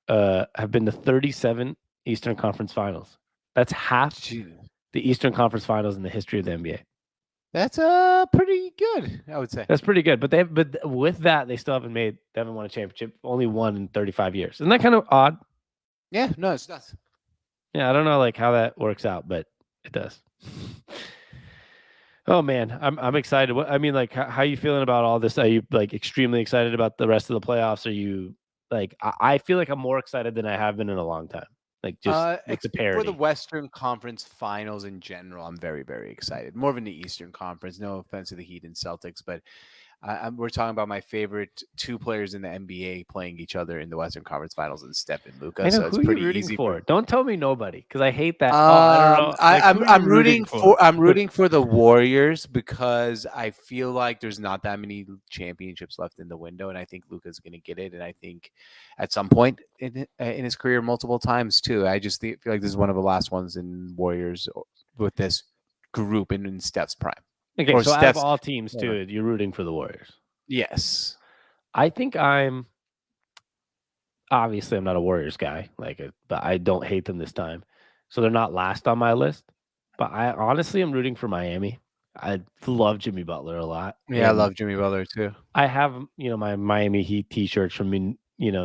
have been to 37 Eastern Conference Finals. That's half the Eastern Conference Finals in the history of the NBA. That's pretty good, I would say. That's pretty good. But with that, they still haven't won a championship. Only one in 35 years. Isn't that kind of odd? Yeah, no, it's nuts. Yeah, I don't know like how that works out, but it does. Oh man, I'm excited. I mean, like, how you feeling about all this? Are you like extremely excited about the rest of the playoffs? Are you like? I feel like I'm more excited than I have been in a long time. Like just with the For the parity. Western Conference Finals in general, I'm very, very excited. More of in the Eastern Conference. No offense to the Heat and Celtics, but we're talking about my favorite two players in the NBA playing each other in the Western Conference Finals, and Steph and I Luka. know So it's who you pretty rooting easy for. for. Don't tell me nobody because I hate that. Oh, I don't know. Like who are you rooting for? I'm rooting for the Warriors because I feel like there's not that many championships left in the window, and I think Luka's going to get it. And I think at some point in his career, multiple times too. I just feel like this is one of the last ones in Warriors with this group in Steph's prime Okay, or so out of Steph's. all teams too, you're rooting for the Warriors. Yes. I think I'm obviously I'm not a Warriors guy, but I don't hate them this time. So they're not last on my list. But I honestly am rooting for Miami. I love Jimmy Butler a lot. Yeah, I And love Jimmy Butler too. I have, my Miami Heat t-shirts from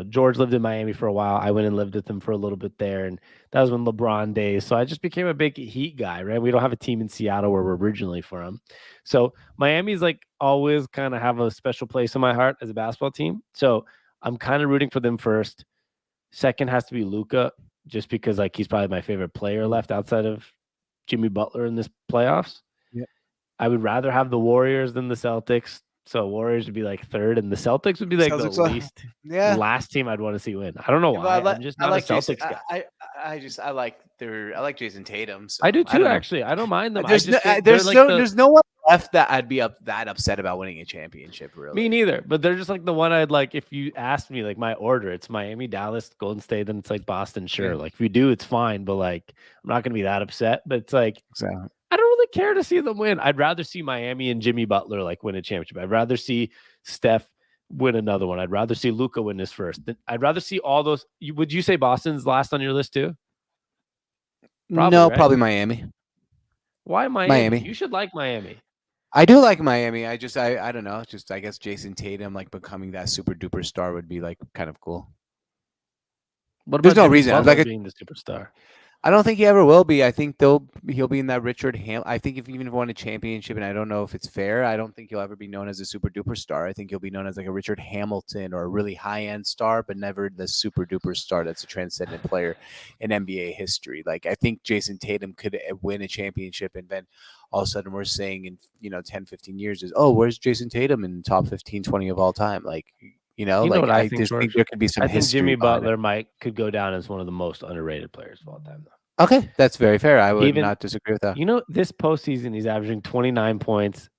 George lived in Miami for a while. I went and lived with him for a little bit there, and that was when LeBron days. So I just became a big Heat guy, right? We don't have a team in Seattle where we're originally from. So Miami's like always kind of have a special place in my heart as a basketball team. So I'm kind of rooting for them first. Second has to be Luka, just because like he's probably my favorite player left outside of Jimmy Butler in this playoffs. Yeah. I would rather have the Warriors than the Celtics. So Warriors would be like third, and the Celtics would be like the Celtics are- least Yeah. last team I'd want to see win. I don't know But why. I'm just not a Jason. Celtics guy. I like Jason Tatum. So I do I too, don't know. actually. I don't mind them. I There's just think there's they're no like the there's no one left that I'd be that upset about winning a championship. Really, me neither. But they're just like the one I'd like. If you asked me like my order, it's Miami, Dallas, Golden State, then it's like Boston. Sure, Yeah. like if we do, it's fine. But like I'm not gonna be that upset. But it's like Exactly. I don't really care to see them win. I'd rather see Miami and Jimmy Butler like win a championship. I'd rather see Steph win another one. I'd rather see Luka win his first. I'd rather see all those. Would you say Boston's last on your list too? Probably, No, right? probably Miami. Why Miami? Miami. You should like Miami. I do like Miami. I don't know. Just I guess Jason Tatum like becoming that super duper star would be like kind of cool. What about There's no Jimmy reason. Butler being the superstar? I don't think he ever will be. I think he'll be in that Richard Ham. I think if he won a championship, and I don't know if it's fair, I don't think he'll ever be known as a super duper star. I think he'll be known as like a Richard Hamilton or a really high end star, but never the super duper star that's a transcendent player in NBA history. Like I think Jason Tatum could win a championship, and then all of a sudden we're saying in 10, 15 years is, oh, where's Jason Tatum in top 15, 20 of all time? Like, what I think, just George? think there could be some I think history Jimmy behind it. Butler could go down as one of the most underrated players of all time, though. Okay, that's very fair. I would not disagree with that. This postseason, he's averaging 29 points,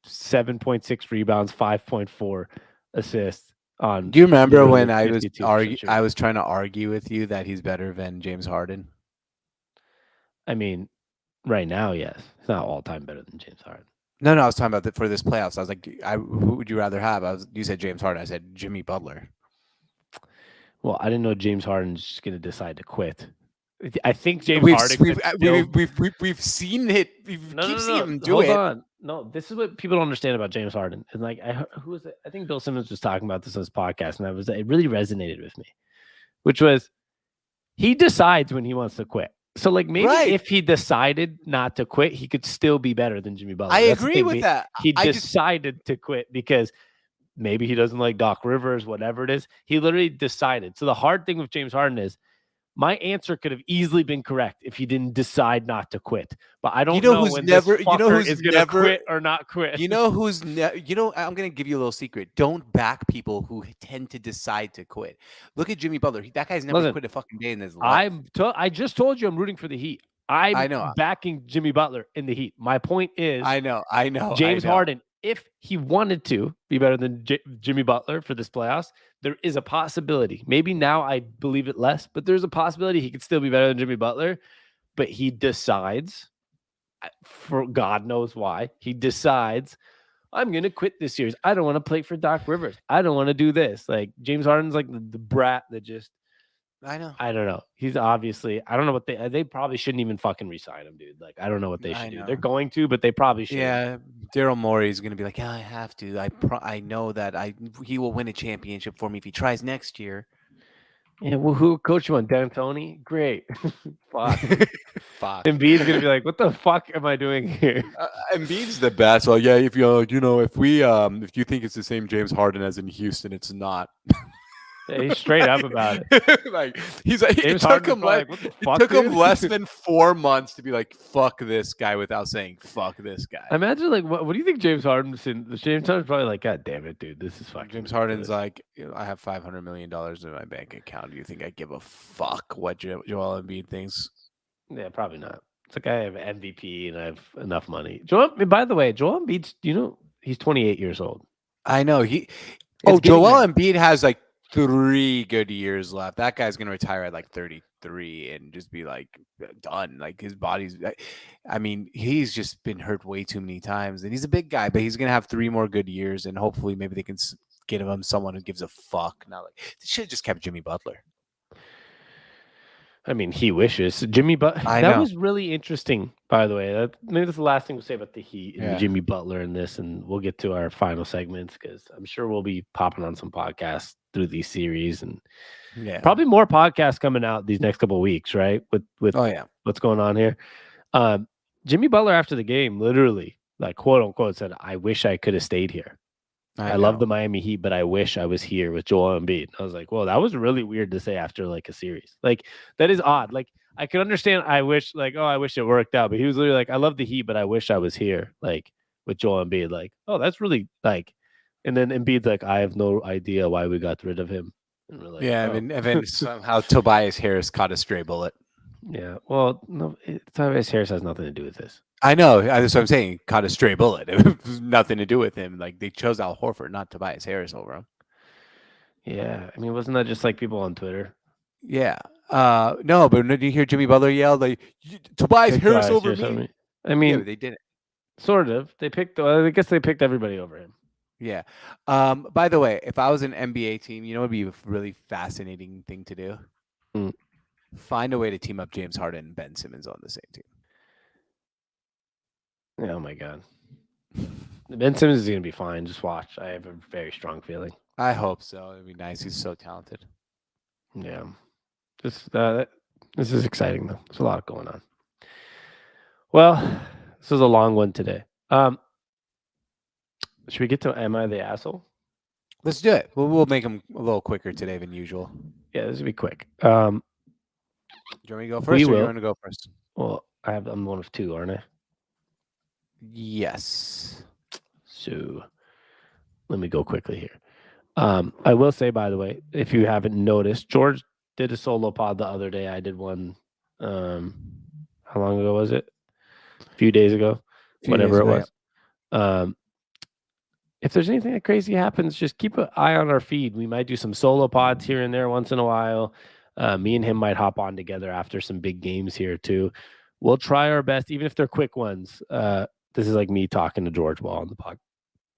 7.6 rebounds, 5.4 assists on. Do you remember when I was trying to argue with you that he's better than James Harden? I mean, right now, yes. It's not all time better than James Harden. No, I was talking about for this playoffs. I was like, who would you rather have? You said James Harden. I said Jimmy Butler. Well, I didn't know James Harden's just going to decide to quit. I think James we've seen it. We've seen him do it. Hold on. No, this is what people don't understand about James Harden. And like, who was it? I think Bill Simmons was talking about this on his podcast, and it really resonated with me, which was he decides when he wants to quit. So like maybe if he decided not to quit, he could still be better than Jimmy Butler. I agree with that. He decided to quit because maybe he doesn't like Doc Rivers, whatever it is. He literally decided. So the hard thing with James Harden is my answer could have easily been correct if he didn't decide not to quit. But I don't know when this fucker is going to quit or not quit. I'm going to give you a little secret. Don't back people who tend to decide to quit. Look at Jimmy Butler. That guy's never quit a fucking day in his life. I just told you I'm rooting for the Heat. I'm backing Jimmy Butler in the Heat. My point is, I know. James Harden, if he wanted to be better than Jimmy Butler for this playoffs, there is a possibility. Maybe now I believe it less, but there's a possibility he could still be better than Jimmy Butler. But he decides, for God knows why, he decides, I'm going to quit this series. I don't want to play for Doc Rivers. I don't want to do this. Like James Harden's like the brat that just. I know. I don't know. He's obviously. I don't know what they probably shouldn't even fucking resign him, dude. Like I don't know what they should do. They're going to, but they probably should. Yeah, Daryl Morey is going to be like, yeah, I have to. I know that he will win a championship for me if he tries next year. Yeah, well, who coach you on D'Antoni? Great. Fuck. Fuck. Embiid's gonna be like, what the fuck am I doing here? Embiid's the best. Well, yeah, if if you think it's the same James Harden as in Houston, it's not. Yeah, he's straight up about it. Like he's like, James Harden was probably like, what the it fuck, took him dude? less than 4 months to be like, fuck this guy without saying fuck this guy. I imagine, like, what do you think James Harden's in? James Harden's probably like, God damn it, dude, this is fucking James Harden's ridiculous." like, I have $500 million in my bank account. Do you think I give a fuck what Joel Embiid thinks? Yeah, probably not. It's like I have MVP and I have enough money. By the way, Joel Embiid's, he's 28 years old. I know It's Joel getting there. Embiid has like 3 good years left. That guy's gonna retire at like 33 and just be like done. Like his body's. I mean, he's just been hurt way too many times, and he's a big guy, but he's gonna have 3 more good years, and hopefully, maybe they can get him someone who gives a fuck. Not like they should have just kept Jimmy Butler. I mean, he wishes Jimmy Butler. I That know. was really interesting, by the way. Maybe that's the last thing we'll say about the Heat and Yeah. Jimmy Butler and this, and we'll get to our final segments because I'm sure we'll be popping on some podcasts through these series and Yeah, probably more podcasts coming out these next couple of weeks, right? With Oh yeah, what's going on here. Jimmy Butler after the game, literally, like quote unquote, said, "I wish I could have stayed here. I love know. the Miami Heat, but I wish I was here with Joel Embiid." I was like, "Well, that was really weird to say after like a series. Like that is odd. Like I can understand. I wish, like, oh, I wish it worked out, but he was literally like, I love the Heat, but I wish I was here, like with Joel Embiid. Like, oh, that's really like." And then Embiid's like, "I have no idea why we got rid of him." And we're like, Yeah, oh. and then somehow Tobias Harris caught a stray bullet. Yeah. Well, no, Tobias Harris has nothing to do with this. I know. That's what I'm saying. Caught a stray bullet. It was nothing to do with him. Like they chose Al Horford, not Tobias Harris over him. Yeah. I mean, wasn't that just like people on Twitter? Yeah. No, but did you hear Jimmy Butler yell like Tobias Pick Harris Tobias over Harris me? over me. I Yeah, mean, but they didn't. sort of. They picked. I guess they picked everybody over him. Yeah. By the way, if I was an NBA team, you know what would be a really fascinating thing to do? Mm. Find a way to team up James Harden and Ben Simmons on the same team. Oh my god. Ben Simmons is gonna be fine. Just watch. I have a very strong feeling. I hope so. It'd be nice. He's so talented. Yeah. This is exciting though. There's a lot going on. Well, this is a long one today. Should we get to Am I the Asshole? Let's do it. We'll make them a little quicker today than usual. Yeah, this will be quick. Do you want me to go first? We Or will. you want to go first? Well, I'm one of two, aren't I? Yes. So let me go quickly here. I will say, by the way, if you haven't noticed, George did a solo pod the other day. I did one. How long ago was it? A few days ago, whatever it was. If there's anything that crazy happens, just keep an eye on our feed. We might do some solo pods here and there once in a while. Me and him might hop on together after some big games here too. We'll try our best, even if they're quick ones. This is like me talking to George while on the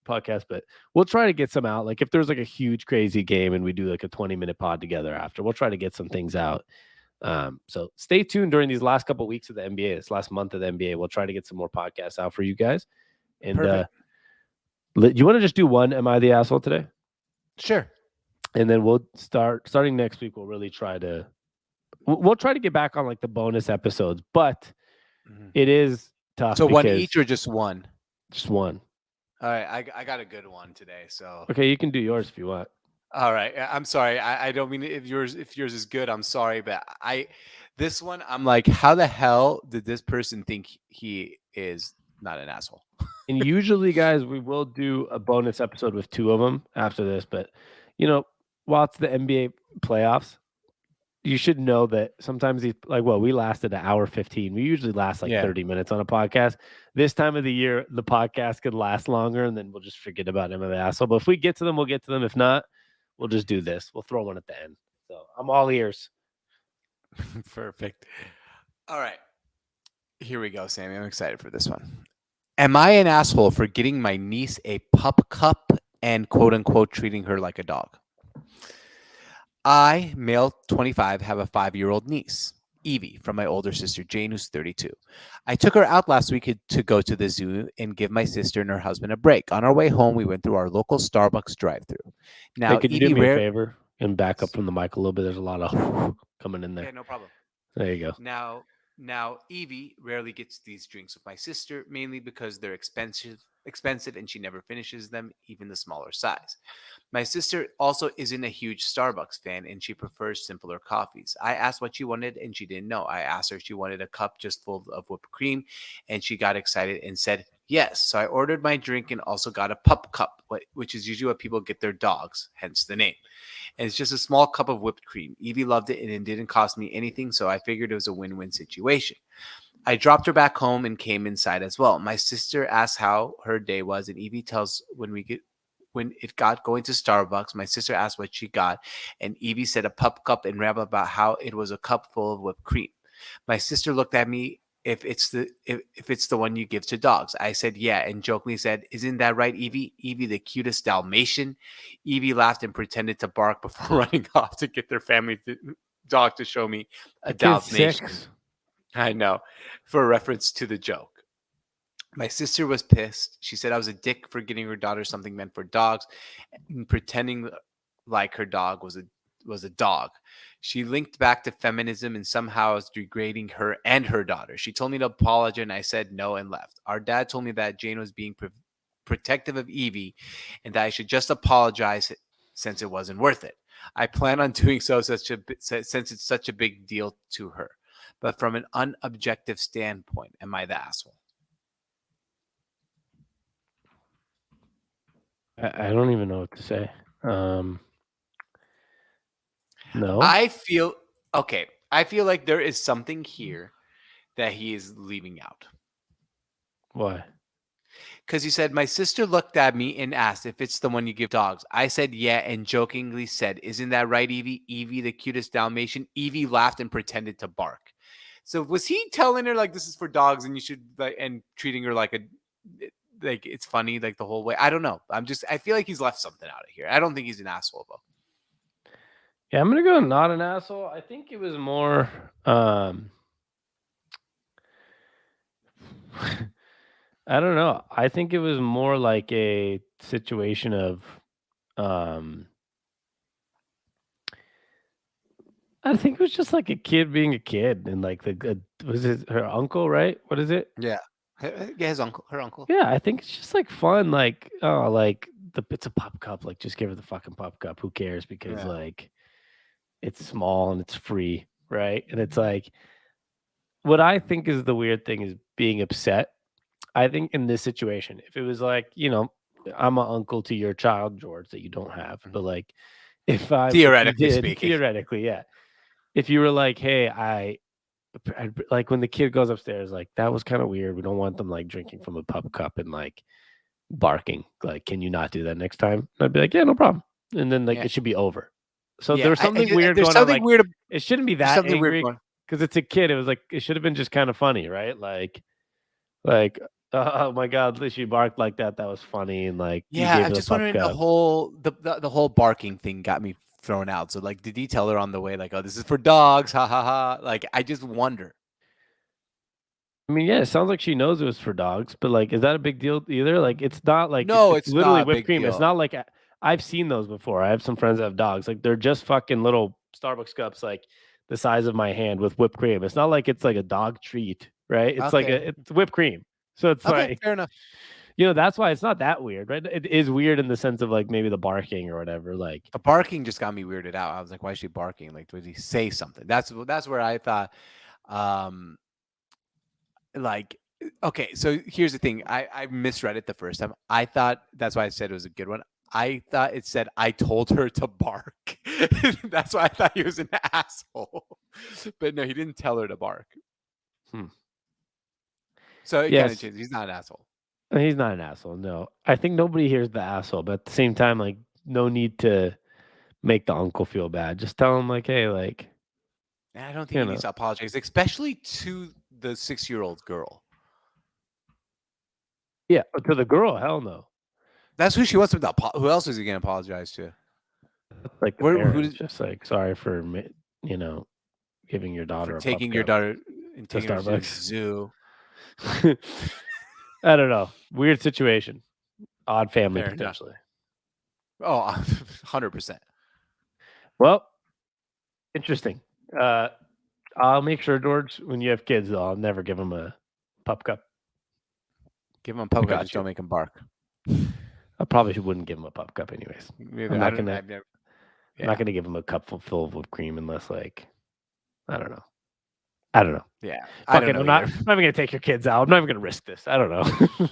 podcast, but we'll try to get some out. Like if there's like a huge crazy game and we do like a 20-minute pod together after, we'll try to get some things out. So stay tuned during these last couple of weeks of the NBA, this last month of the NBA. We'll try to get some more podcasts out for you guys. And you want to just do one Am I the Asshole today? Sure. And then we'll starting next week. We'll really try to get back on like the bonus episodes, but it is tough. So one each or just one? Just one. All right. I got a good one today. So okay, you can do yours if you want. All right. I'm sorry. I don't mean if yours is good, I'm sorry, but this one I'm like, how the hell did this person think he is not an asshole? And usually, guys, we will do a bonus episode with two of them after this. But, while it's the NBA playoffs, you should know that sometimes we lasted an hour 15. We usually last 30 minutes on a podcast. This time of the year, the podcast could last longer, and then we'll just forget about him and the asshole. But if we get to them, we'll get to them. If not, we'll just do this. We'll throw one at the end. So I'm all ears. Perfect. All right. Here we go, Sammy. I'm excited for this one. Am I an asshole for getting my niece a pup cup and quote unquote treating her like a dog? I, male 25, have a 5-year-old niece, Evie, from my older sister Jane, who's 32. I took her out last week to go to the zoo and give my sister and her husband a break. On our way home, we went through our local Starbucks drive-thru. Now, hey, could you do me a favor? and back up from the mic a little bit. There's a lot of coming in there. Yeah, no problem. There you go. Now Evie rarely gets these drinks with my sister, mainly because they're expensive, and she never finishes them, even the smaller size. My sister also isn't a huge Starbucks fan, and she prefers simpler coffees. I asked what she wanted, and she didn't know. I asked her if she wanted a cup just full of whipped cream, and she got excited and said yes. So I ordered my drink and also got a pup cup, which is usually what people get their dogs, hence the name. And it's just a small cup of whipped cream. Evie loved it, and it didn't cost me anything, so I figured it was a win-win situation. I dropped her back home and came inside as well. My sister asked how her day was, and Evie tells when it got going to Starbucks. My sister asked what she got, and Evie said a pup cup and rambled about how it was a cup full of whipped cream. My sister looked at me if it's the one you give to dogs. I said yeah, and jokingly said, "Isn't that right, Evie? Evie, the cutest Dalmatian." Evie laughed and pretended to bark before running off to get their family dog to show me a The kid's Dalmatian. 6. I know, for a reference to the joke. My sister was pissed. She said I was a dick for getting her daughter something meant for dogs and pretending like her dog was a dog. She linked back to feminism and somehow is degrading her and her daughter. She told me to apologize, and I said no and left. Our dad told me that Jane was being protective of Evie and that I should just apologize since it wasn't worth it. I plan on doing so since it's such a big deal to her. But from an unobjective standpoint, am I the asshole? I don't even know what to say. No. I feel like there is something here that he is leaving out. Why? Because he said, my sister looked at me and asked if it's the one you give dogs. I said yeah, and jokingly said, "Isn't that right, Evie? Evie, the cutest Dalmatian." Evie laughed and pretended to bark. So was he telling her like this is for dogs and you should and treating her like it's funny like the whole way? I don't know. I feel like he's left something out of here. I don't think he's an asshole though. Yeah, I'm gonna go not an asshole. I think it was more I don't know. I think it was more like a situation of I think it was just like a kid being a kid and like was it her uncle, right? What is it? Yeah. Yeah, her uncle. Yeah, I think it's just like fun, like it's a pop cup, like just give her the fucking pop cup. Who cares? Because like it's small and it's free, right? And it's like what I think is the weird thing is being upset. I think in this situation, if it was like, I'm an uncle to your child, George, that you don't have, but like if Theoretically did, speaking. theoretically, yeah. If you were like, hey, I'd like when the kid goes upstairs, like that was kind of weird. We don't want them like drinking from a pop cup and like barking. Like, can you not do that next time? I'd be like, yeah, no problem. And then like it should be over. So there was something weird going on. Like, it shouldn't be that angry because it's a kid. It was like it should have been just kind of funny, right? Like, oh my god, she barked like that. That was funny, and like I'm just wondering the whole barking thing got me thrown out. So like, did he tell her on the way like, oh, this is for dogs, ha ha ha? Like, I just wonder. I mean, yeah, it sounds like she knows it was for dogs, but like, is that a big deal either? Like, it's not like it's literally not whipped cream. It's not like I've seen those before. I have some friends that have dogs. Like, they're just fucking little Starbucks cups, like the size of my hand with whipped cream. It's not like it's like a dog treat, right? It's like it's whipped cream. So it's like fair enough. That's why it's not that weird, right? It is weird in the sense of like maybe the barking or whatever. Like the barking just got me weirded out. I was like, why is she barking? Like, did he say something? That's where I thought, like, okay. So here's the thing. I misread it the first time. I thought that's why I said it was a good one. I thought it said I told her to bark. That's why I thought he was an asshole. But no, he didn't tell her to bark. So it kind of changes. He's not an asshole. He's not an asshole. No, I think nobody here is the asshole. But at the same time, like, no need to make the uncle feel bad. Just tell him, like, hey, like. I don't think he needs to apologize, especially to the 6-year-old girl. Yeah, to the girl, hell no. That's who she wants him to. Who else is he going to apologize to? Like, who's just like, sorry for giving your daughter taking your daughter and taking her to the zoo. I don't know. Weird situation. Odd family potentially. Oh, 100%. Well, interesting. I'll make sure, George, when you have kids, though, I'll never give them a pup cup. Give him a pup cup, got just you. don't make him bark. I probably wouldn't give them a pup cup, anyways. Neither- I'm not gonna. I've never- I'm not gonna give them a cup full of whipped cream unless, like, I don't know. Yeah, I Fuck don't it. know I'm not either. even gonna take your kids out. I'm not even gonna risk this. I don't know. I'm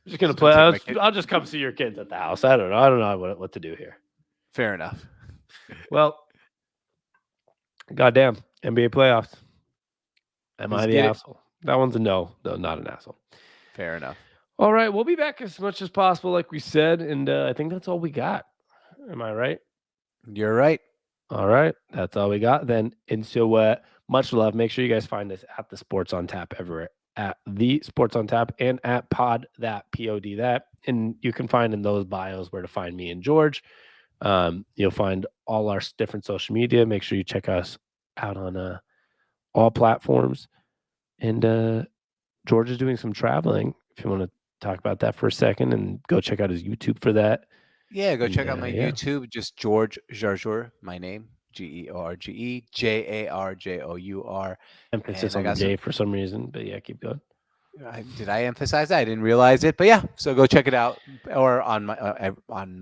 just gonna Just play. gonna take my kid- I'll just come see your kids at the house. I don't know. I don't know what to do here. Fair enough. Well, goddamn NBA playoffs. Am Let's I the get it. asshole? That one's a no. No, not an asshole. Fair enough. All right, we'll be back as much as possible, like we said, and I think that's all we got. Am I right? You're right. All right, that's all we got then. And so, much love. Make sure you guys find us at the Sports on Tap everywhere, at the Sports on Tap and at Pod That POD That, and you can find in those bios where to find me and George. You'll find all our different social media. Make sure you check us out on all platforms. And George is doing some traveling. If you want to talk about that for a second, and go check out his YouTube for that. Yeah, go And, check out my yeah. YouTube. Just George Jarjour, my name. George Jarjour. Emphasis And I on the got J for some reason, but yeah, keep going. Did I emphasize that? I didn't realize it, but yeah. So go check it out, or on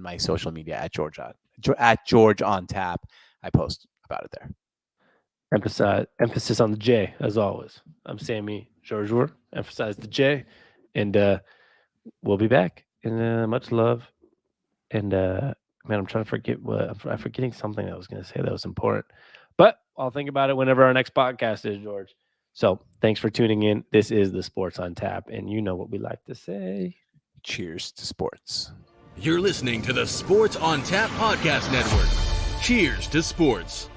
my social media at George on Tap. I post about it there. Emphasis on the J, as always. I'm Sami Jarjour. Emphasize the J, and we'll be back. And much love. And man, I'm trying to forget I'm forgetting something I was going to say that was important, but I'll think about it whenever our next podcast is, George. So thanks for tuning in. This is the Sports on Tap, and you know what we like to say. Cheers to sports. You're listening to the Sports on Tap Podcast Network. Cheers to sports.